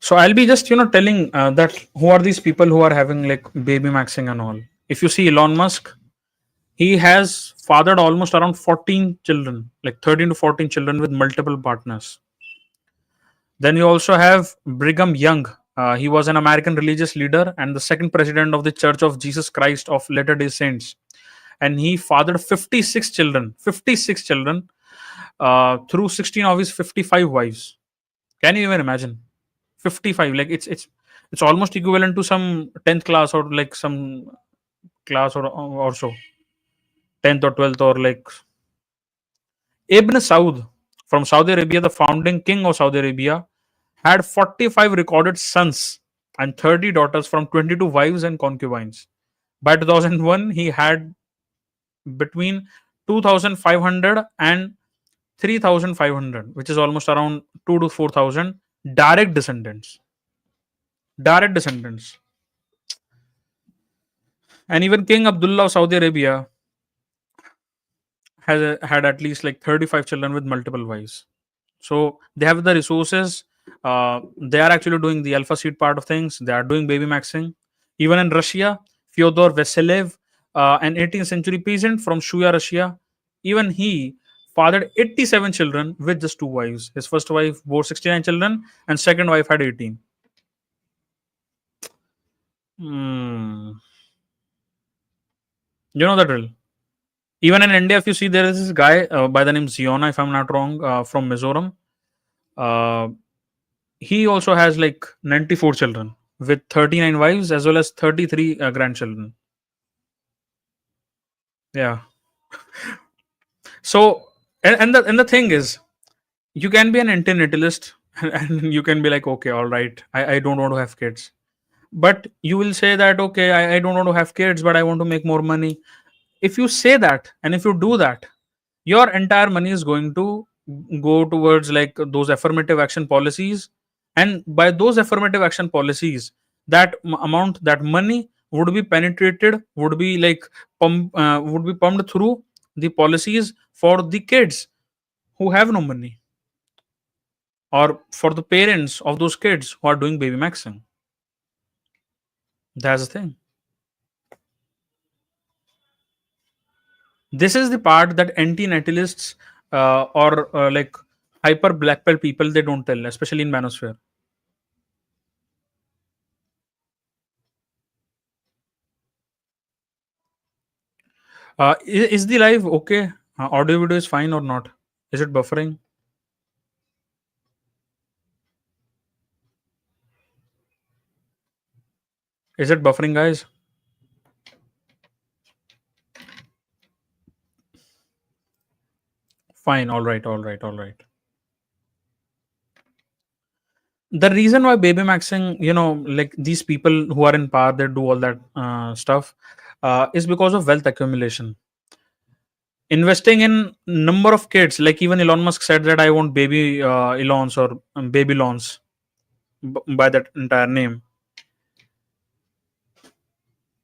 So I'll be just telling that who are these people who are having like baby maxing and all. If you see Elon Musk, he has fathered almost around 14 children, like 13 to 14 children with multiple partners. Then you also have Brigham Young. He was an American religious leader and the second president of the Church of Jesus Christ of Latter-day Saints. And he fathered 56 children, 56 children through 16 of his 55 wives. Can you even imagine? 55, like it's almost equivalent to some 10th class or like some class or so, 10th or 12th, or like Ibn Saud from Saudi Arabia, the founding king of Saudi Arabia, had 45 recorded sons and 30 daughters from 22 wives and concubines. By 2001, he had between 2,500 and 3,500, which is almost around 2 to 4,000 direct descendants. Direct descendants. And even King Abdullah of Saudi Arabia had at least like 35 children with multiple wives. So they have the resources. They are actually doing the alpha seed part of things. They are doing baby maxing. Even in Russia, Fyodor Vassiliev, an 18th century peasant from Shuya, Russia, even he fathered 87 children with just two wives. His first wife bore 69 children, and second wife had 18. You know the drill. Even in India, if you see, there is this guy by the name Ziona, if I'm not wrong, from Mizoram. He also has like 94 children with 39 wives as well as 33 grandchildren. Yeah. So, and the thing is, you can be an antinatalist and you can be like, okay, all right, I don't want to have kids. But you will say that, okay, I don't want to have kids, but I want to make more money. If you say that and if you do that, your entire money is going to go towards like those affirmative action policies, and by those affirmative action policies, that amount, that money would be penetrated, would be pumped through the policies for the kids. who have no money, or for the parents of those kids who are doing baby maxing. That's the thing. This is the part that anti-natalists or like hyper black pill people they don't tell, especially in manosphere. Is the live okay? Audio video is fine or not? Is it buffering? Is it buffering, guys? Fine. All right. All right. All right. The reason why baby maxing, like these people who are in power, they do all that stuff, is because of wealth accumulation. Investing in number of kids, like even Elon Musk said that I want baby Elons or baby loans by that entire name.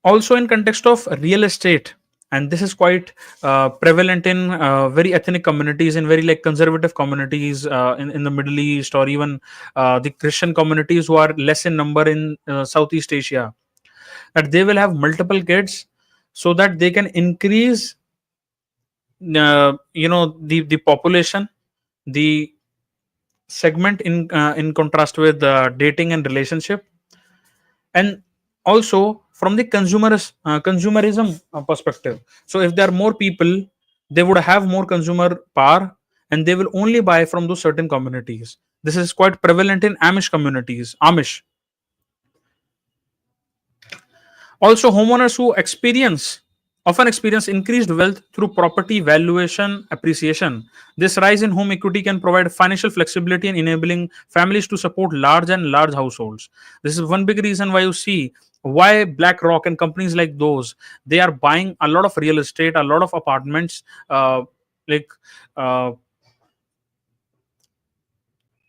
Also in context of real estate, and this is quite prevalent in very ethnic communities, in very like conservative communities in the Middle East, or even the Christian communities who are less in number in Southeast Asia, that they will have multiple kids so that they can increase the population, the segment in contrast with dating and relationship, and also from the consumerism perspective. So if there are more people, they would have more consumer power, and they will only buy from those certain communities. This is quite prevalent in Amish communities. Amish also, homeowners who often experience increased wealth through property valuation appreciation. This rise in home equity can provide financial flexibility and enabling families to support large households. This is one big reason why you see why BlackRock and companies like those, they are buying a lot of real estate, a lot of apartments, like uh,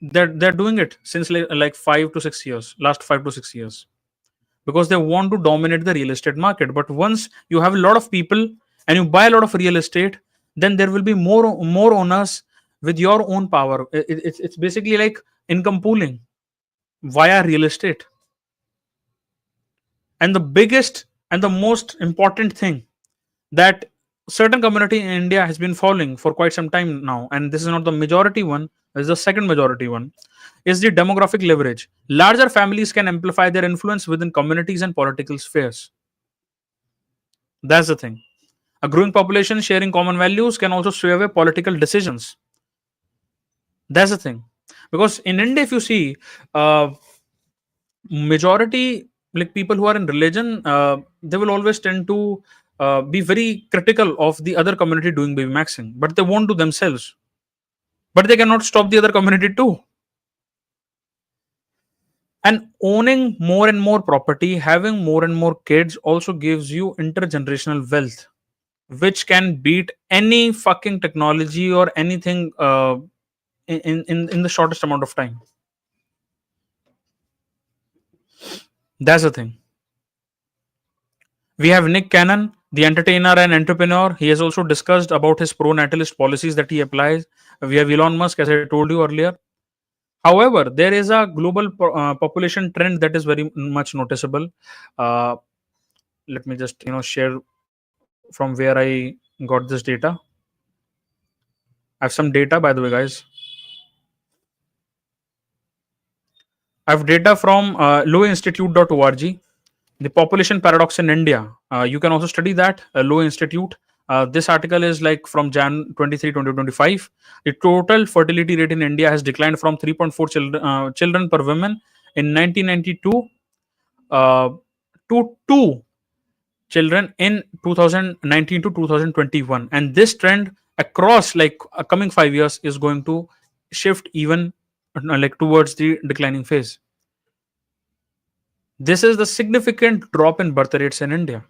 they're doing it since like 5 to 6 years, last 5 to 6 years, because they want to dominate the real estate market. But once you have a lot of people and you buy a lot of real estate, then there will be more owners with your own power. It's basically like income pooling via real estate. And the biggest and the most important thing that certain community in India has been following for quite some time now, and this is not the majority one, this is the second majority one, is the demographic leverage. Larger families can amplify their influence within communities and political spheres. That's the thing. A growing population sharing common values can also sway away political decisions. That's the thing. Because in India, if you see, majority, like people who are in religion, they will always tend to be very critical of the other community doing baby maxing, but they won't do themselves. But they cannot stop the other community too. And owning more and more property, having more and more kids also gives you intergenerational wealth, which can beat any fucking technology or anything in the shortest amount of time. That's the thing. We have Nick Cannon, the entertainer and entrepreneur. He has also discussed about his pro-natalist policies that he applies. We have Elon Musk, as I told you earlier. However, there is a global population trend that is very much noticeable. Uh, Let me just share from where I got this data. I have some data, by the way, guys. I have data from lowinstitute.org. The population paradox in India. You can also study that, Low Institute. This article is like from Jan 23, 2025. The total fertility rate in India has declined from 3.4 children per woman in 1992 to 2 children in 2019 to 2021. And this trend across like coming 5 years is going to shift even like towards the declining phase. This is the significant drop in birth rates in India.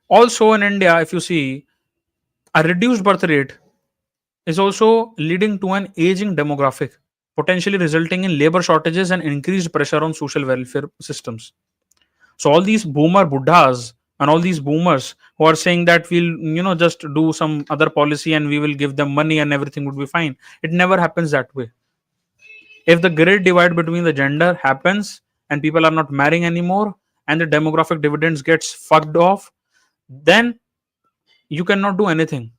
Also in India, if you see, a reduced birth rate is also leading to an aging demographic, potentially resulting in labor shortages and increased pressure on social welfare systems. So all these boomer buddhas, and all these boomers who are saying that we'll just do some other policy and we will give them money and everything would be fine. It never happens that way. If the great divide between the gender happens and people are not marrying anymore and the demographic dividends gets fucked off, then you cannot do anything.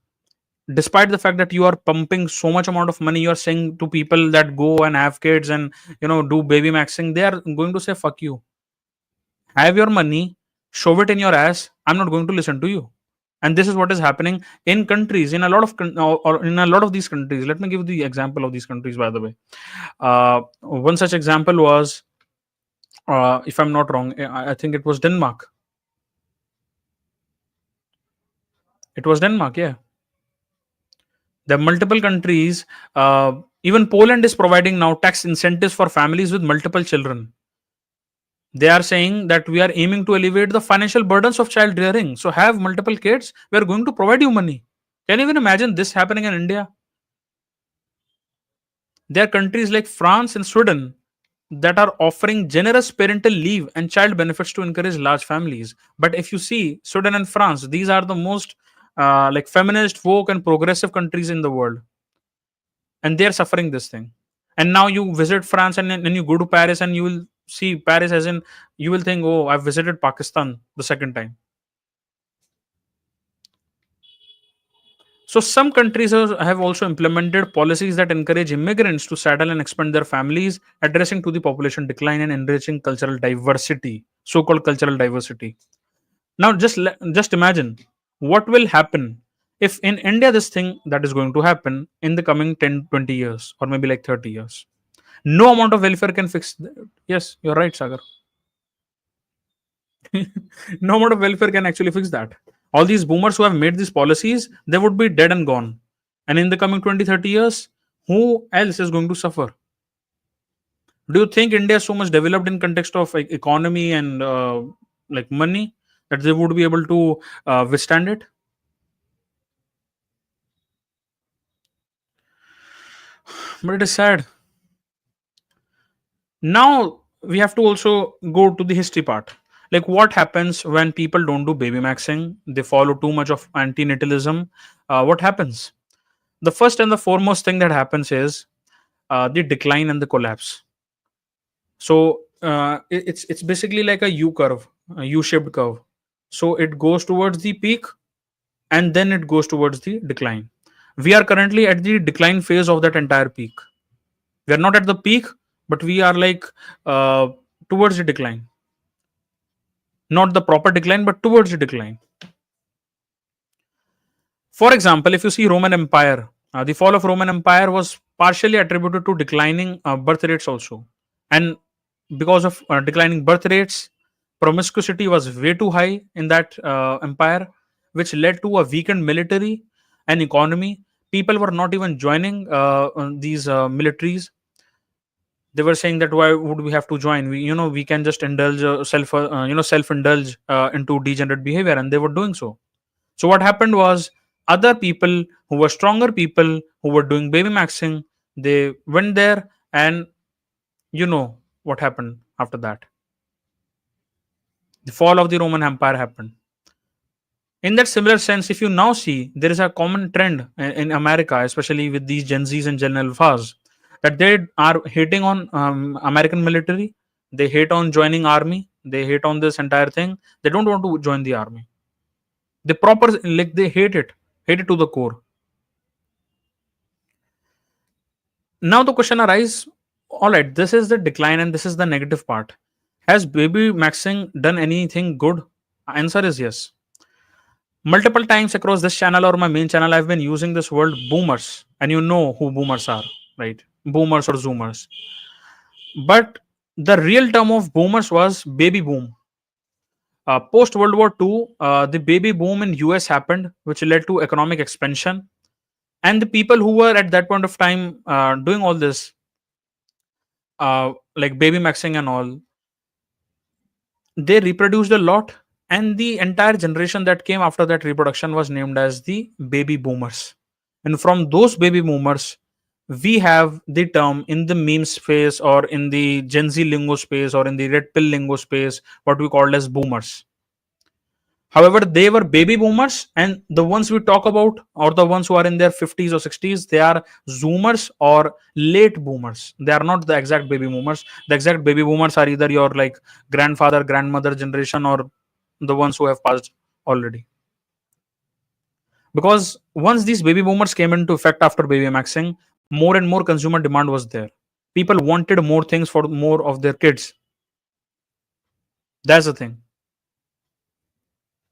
Despite the fact that you are pumping so much amount of money, you are saying to people that go and have kids and do baby maxing, they are going to say fuck you. Have your money, shove it in your ass. I'm not going to listen to you. And this is what is happening in countries, in a lot of or in a lot of these countries. Let me give the example of these countries, by the way. One such example was, if I'm not wrong, I think it was Denmark. It was Denmark, yeah. There are multiple countries. Even Poland is providing now tax incentives for families with multiple children. They are saying that we are aiming to alleviate the financial burdens of child rearing. So have multiple kids. We are going to provide you money. Can you even imagine this happening in India? There are countries like France and Sweden that are offering generous parental leave and child benefits to encourage large families. But if you see Sweden and France, these are the most like feminist, woke, and progressive countries in the world, and they are suffering this thing. And now you visit France and then you go to Paris and you will see Paris as in you will think, oh, I've visited Pakistan the second time. So some countries have also implemented policies that encourage immigrants to settle and expand their families, addressing to the population decline and enriching cultural diversity, so-called cultural diversity. Now, just imagine what will happen if in India this thing that is going to happen in the coming 10, 20 years, or maybe like 30 years. No amount of welfare can fix. Yes, you're right, Sagar. No amount of welfare can actually fix that. All these boomers who have made these policies, they would be dead and gone. And in the coming 20, 30 years, who else is going to suffer? Do you think India is so much developed in context of like, economy and like money that they would be able to withstand it? But it is sad. Now we have to also go to the history part. Like what happens when people don't do baby maxing? They follow too much of antinatalism. What happens? The first and the foremost thing that happens is the decline and the collapse. So it's basically like a U curve, a U-shaped curve. So it goes towards the peak and then it goes towards the decline. We are currently at the decline phase of that entire peak. We are not at the peak, but we are like towards the decline. Not the proper decline, but towards the decline. For example, if you see Roman Empire, the fall of Roman Empire was partially attributed to declining birth rates also. And because of declining birth rates, promiscuity was way too high in that empire, which led to a weakened military and economy. People were not even joining these militaries. They were saying that why would we have to join? We can just indulge self indulge into degenerate behavior, and they were doing so. So what happened was other people who were stronger people who were doing baby maxing, they went there, and you know what happened after that. The fall of the Roman Empire happened. In that similar sense, if you now see, there is a common trend in America, especially with these Gen Zs and Gen Alphas, that they are hating on American military. They hate on joining army. They hate on this entire thing. They don't want to join the army. They hate it to the core. Now the question arises: all right, this is the decline and this is the negative part. Has baby maxing done anything good? Answer is yes. Multiple times across this channel or my main channel, I've been using this word boomers, and you know who boomers are, right? Boomers or zoomers. But the real term of boomers was baby boom. Post World War II, the baby boom in US happened, which led to economic expansion. And the people who were at that point of time doing all this, like baby maxing and all, they reproduced a lot, and the entire generation that came after that reproduction was named as the baby boomers. And from those baby boomers, we have the term in the meme space or in the Gen Z lingo space or in the red pill lingo space, what we call as boomers. However, they were baby boomers, and the ones we talk about, or the ones who are in their 50s or 60s, they are zoomers or late boomers. They are not the exact baby boomers. The exact baby boomers are either your like grandfather, grandmother generation, or the ones who have passed already. Because once these baby boomers came into effect after baby maxing, more and more consumer demand was there. People wanted more things for more of their kids. That's the thing.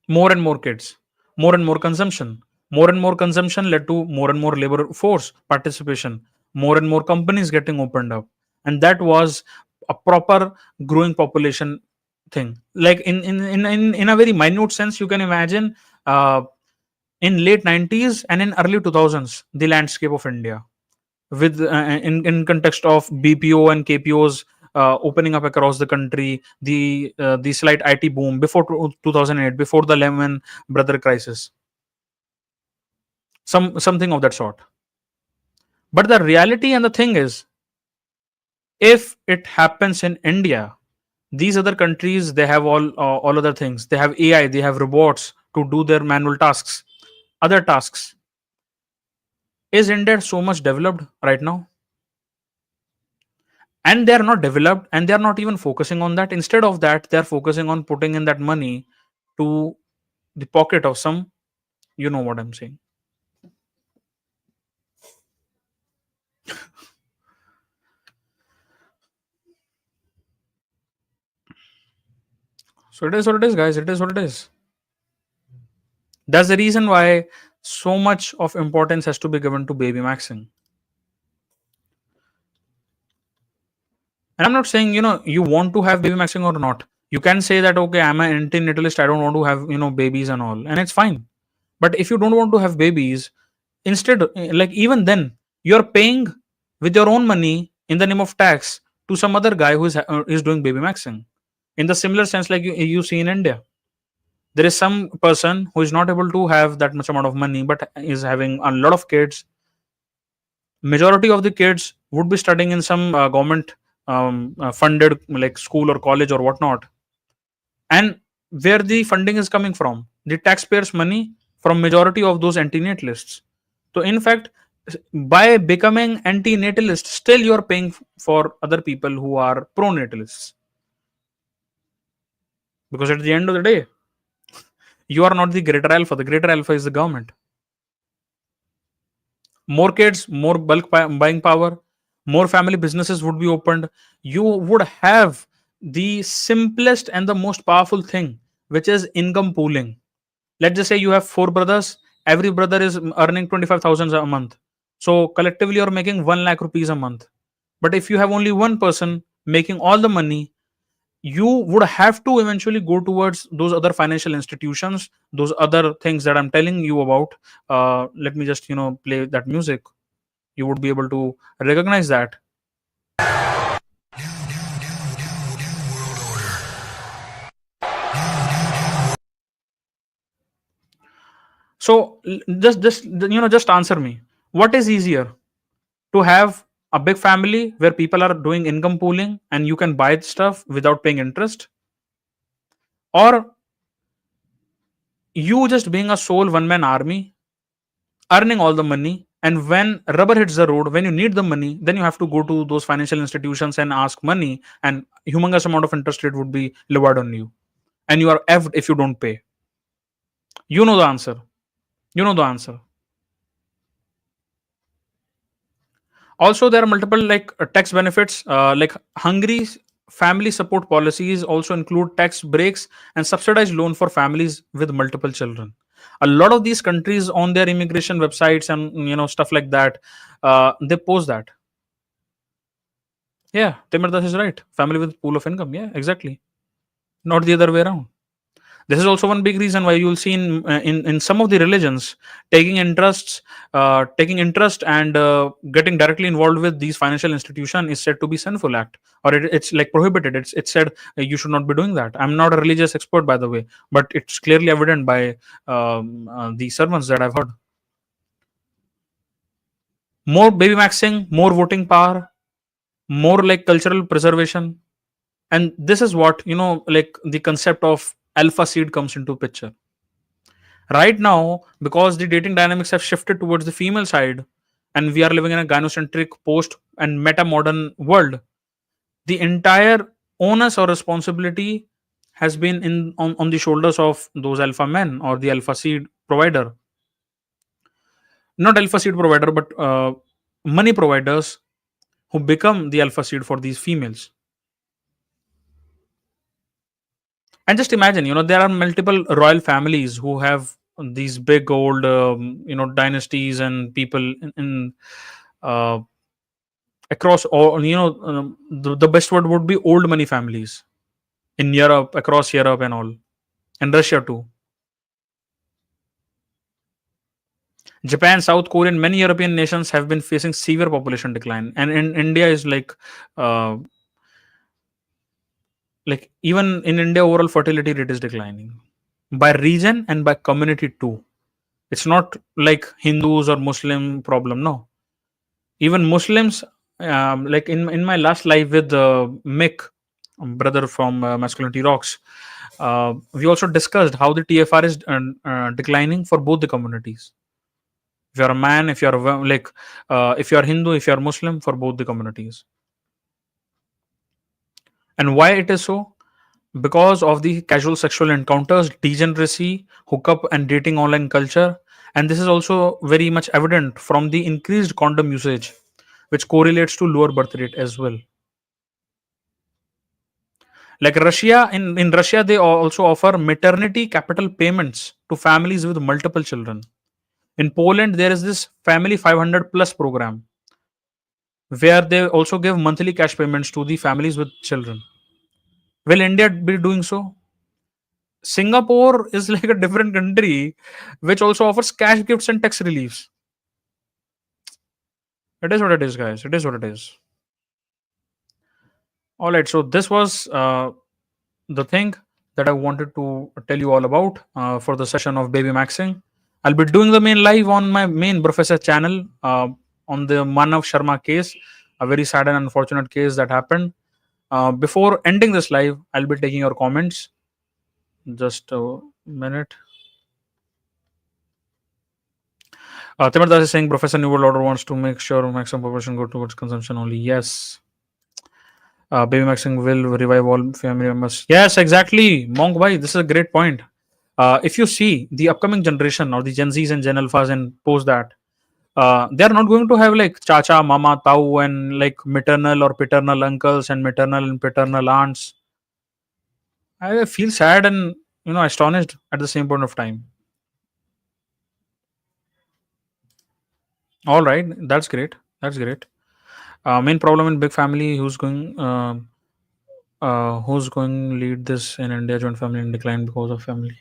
More and more kids, more and more consumption. More and more consumption led to more and more labor force participation, more and more companies getting opened up. And that was a proper growing population thing. Like in a very minute sense, you can imagine in late 90s and in early 2000s, the landscape of India with in context of BPO and KPOs opening up across the country, the slight IT boom before 2008, before the Lehman Brother crisis, something of that sort. But the reality and the thing is, if it happens in India, these other countries, they have all other things. They have AI, they have robots to do their manual tasks, other tasks. Is India so much developed right now? And they are not developed, and they are not even focusing on that. Instead of that, they are focusing on putting in that money to the pocket of some, you know what I'm saying. So it is what it is, guys. It is what it is. That's the reason why so much of importance has to be given to baby maxing. And I'm not saying, you want to have baby maxing or not. You can say that, okay, I'm an anti-natalist, I don't want to have, babies and all, and it's fine. But if you don't want to have babies, instead, like even then, you're paying with your own money in the name of tax to some other guy who is doing baby maxing. In the similar sense, like you see in India, there is some person who is not able to have that much amount of money, but is having a lot of kids. Majority of the kids would be studying in some government funded like school or college or whatnot, and where the funding is coming from, the taxpayers money from majority of those antinatalists. So in fact, by becoming anti-natalist, still you are paying for other people who are pro-natalists, because at the end of the day, you are not the greater alpha. The greater alpha is the government. More kids, more bulk buying power, more family businesses would be opened. You would have the simplest and the most powerful thing, which is income pooling. Let's just say you have four brothers, every brother is earning 25,000 a month. So collectively, you're making 1 lakh rupees a month. But if you have only one person making all the money, you would have to eventually go towards those other financial institutions, those other things that I'm telling you about. Let me just play that music. You would be able to recognize that. So just answer me. What is easier, to have a big family where people are doing income pooling and you can buy stuff without paying interest, or you just being a sole one man army earning all the money, and when rubber hits the road, when you need the money, then you have to go to those financial institutions and ask money, and humongous amount of interest rate would be levied on you, and you are effed if you don't pay. You know the answer. You know the answer. Also, there are multiple like tax benefits, like Hungary family support policies also include tax breaks and subsidized loan for families with multiple children. A lot of these countries on their immigration websites and stuff like that, they post that. Yeah, Timirdas is right. Family with pool of income. Yeah, exactly. Not the other way around. This is also one big reason why you will see in some of the religions taking interest and getting directly involved with these financial institution is said to be sinful act, or it's like prohibited. It's said you should not be doing that. I'm not a religious expert, by the way, but it's clearly evident by the sermons that I've heard. More baby maxing, more voting power, more like cultural preservation, and this is what like the concept of alpha seed comes into picture. Right now, because the dating dynamics have shifted towards the female side, and we are living in a gynocentric post and meta modern world, the entire onus or responsibility has been on the shoulders of those alpha men or the alpha seed provider, not alpha seed provider, but money providers who become the alpha seed for these females. And just imagine, there are multiple royal families who have these big old dynasties and people in uh, across all, the best word would be old money families in Europe, across Europe and all, and Russia too. Japan, South Korea, and many European nations have been facing severe population decline, and in India is uh, like even in India, overall fertility rate is declining by region and by community too. It's not like Hindus or Muslim problem. No, even Muslims. Like in my last live with Mick, brother from Masculinity Rocks, we also discussed how the TFR is declining for both the communities. If you're a man, if you're a, if you're Hindu, if you're Muslim, for both the communities. And why it is so? Because of the casual sexual encounters, degeneracy, hookup, and dating online culture. And this is also very much evident from the increased condom usage, which correlates to lower birth rate as well. Like Russia, in Russia, they also offer maternity capital payments to families with multiple children. In Poland, there is this Family 500 Plus program where they also give monthly cash payments to the families with children. Will India be doing so? Singapore is like a different country which also offers cash gifts and tax reliefs. It is what it is, guys. It is what it is. All right. So this was the thing that I wanted to tell you all about for the session of baby maxing. I'll be doing the main live on my main Professor channel on the Manav Sharma case, a very sad and unfortunate case that happened. Before ending this live, I'll be taking your comments. Just a minute. Timur Das is saying Professor New World Order wants to make sure maximum population go towards consumption only. Yes. Baby maxing will revive all family members. Yes, exactly. Monk bhai, this is a great point. If you see the upcoming generation or the Gen Zs and Gen Alphas and post that, they are not going to have like chacha, mama, tau, and like maternal or paternal uncles and maternal and paternal aunts. I feel sad and astonished at the same point of time. All right, that's great. That's great. Main problem in big family who's going lead this in India joint family in decline because of family.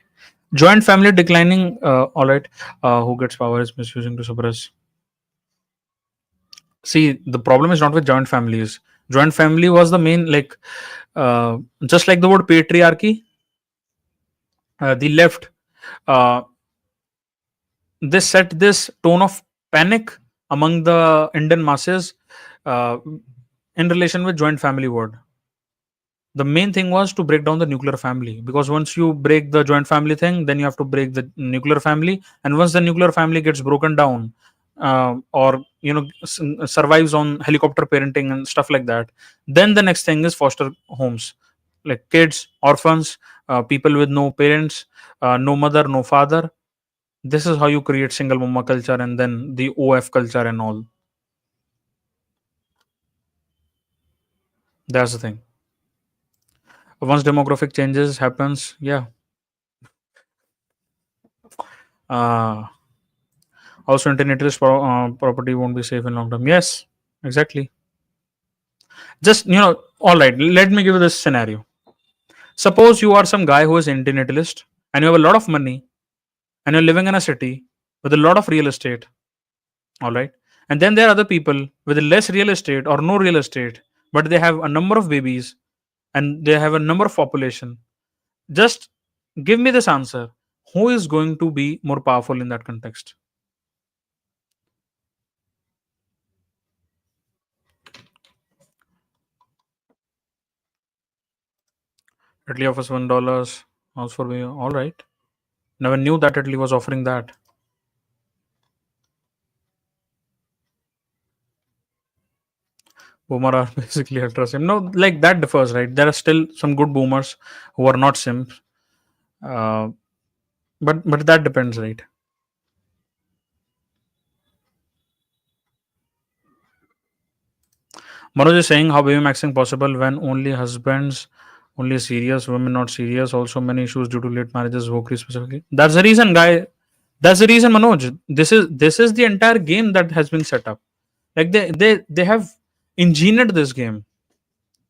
Joint family declining. All right. Who gets power is misusing to suppress. See, the problem is not with joint families. Joint family was the main just like the word patriarchy. The left uh, they set this tone of panic among the Indian masses uh, in relation with joint family word. The main thing was to break down the nuclear family, because once you break the joint family thing, then you have to break the nuclear family, and once the nuclear family gets broken down or survives on helicopter parenting and stuff like that, then the next thing is foster homes, like kids, orphans, people with no parents, no mother, no father. This is how you create single mama culture and then the OF culture and all. That's the thing. Once demographic changes happens, yeah. uh, Also internet property won't be safe in long term. Yes, exactly. Just all right, let me give you this scenario. Suppose you are some guy who is internationalist and you have a lot of money and you're living in a city with a lot of real estate. All right, and then there are other people with less real estate or no real estate, but they have a number of babies and they have a number of population. Just give me this answer. Who is going to be more powerful in that context? Italy offers $1. House for me. All right. Never knew that Italy was offering that. Boomer are basically ultra sim. No, like that differs, right? There are still some good boomers who are not sims. Uh, but that depends, right? Manoj is saying how babymaxxing possible when only husbands, only serious, women not serious. Also many issues due to late marriages, Vokri specifically. That's the reason, guy. That's the reason, Manoj. This is the entire game that has been set up. Like they have engineered this game,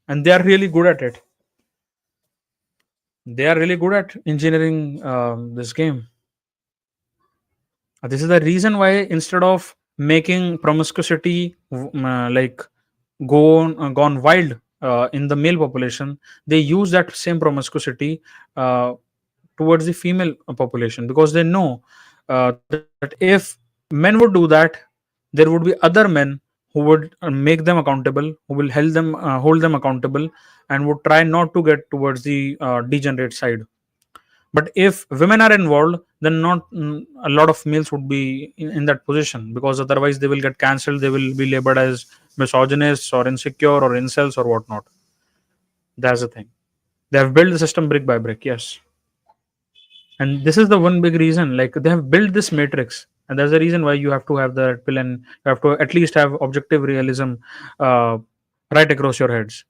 and they are really good at it. They are really good at engineering this game. This is the reason why instead of making promiscuity like gone wild in the male population, they use that same promiscuity uh, towards the female population, because they know that if men would do that, there would be other men who would make them accountable, who will hold them accountable, and would try not to get towards the degenerate side. But if women are involved, then not a lot of males would be in that position, because otherwise they will get cancelled. They will be labeled as misogynists or insecure or incels or whatnot. That's the thing. They have built the system brick by brick. Yes. And this is the one big reason, like they have built this matrix, and that's the reason why you have to have the red pill, and you have to at least have objective realism uh, right across your heads.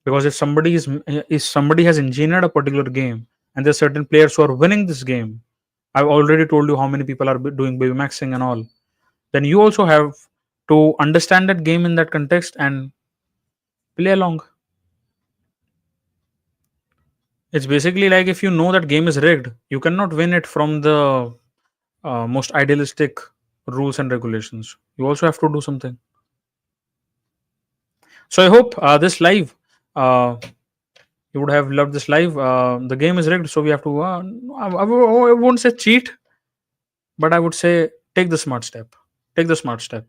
Because if somebody has engineered a particular game, and there's certain players who are winning this game, I've already told you how many people are doing baby maxing and all, then you also have to understand that game in that context and play along. It's basically like, if you know that game is rigged, you cannot win it from the most idealistic rules and regulations. You also have to do something. So I hope this live, you would have loved this live. The game is rigged, so we have to. I won't say cheat, but I would say take the smart step. Take the smart step.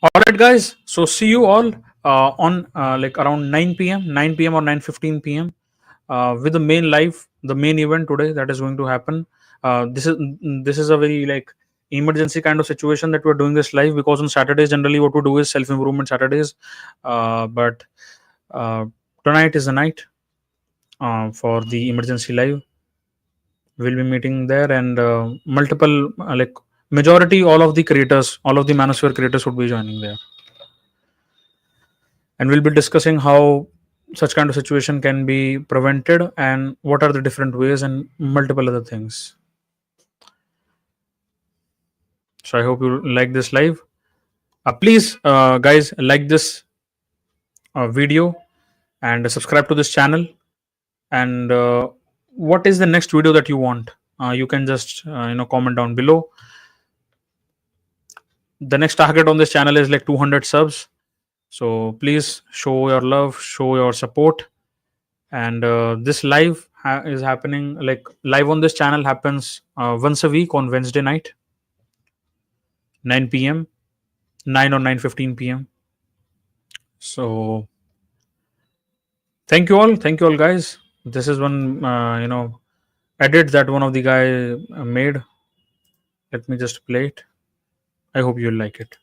All right, guys. So see you all on like around 9 p.m., 9 p.m. or 9:15 p.m. With the main live, the main event today that is going to happen. This is a very like emergency kind of situation that we're doing this live, because on Saturdays generally what we do is self improvement Saturdays, but uh, tonight is the night for the emergency live. We'll be meeting there, and multiple like majority all of the creators, all of the manosphere creators would be joining there, and we'll be discussing how such kind of situation can be prevented and what are the different ways and multiple other things. So I hope you like this live. Please, guys, like this video and subscribe to this channel. And what is the next video that you want? You can just comment down below. The next target on this channel is like 200 subs. So please show your love, show your support. And this live is happening, like live on this channel happens once a week on Wednesday night, 9 p.m., 9 or 9:15 p.m. So thank you all guys. This is one edit that one of the guy made. Let me just play it. I hope you'll like it.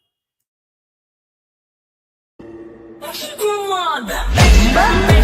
Come on,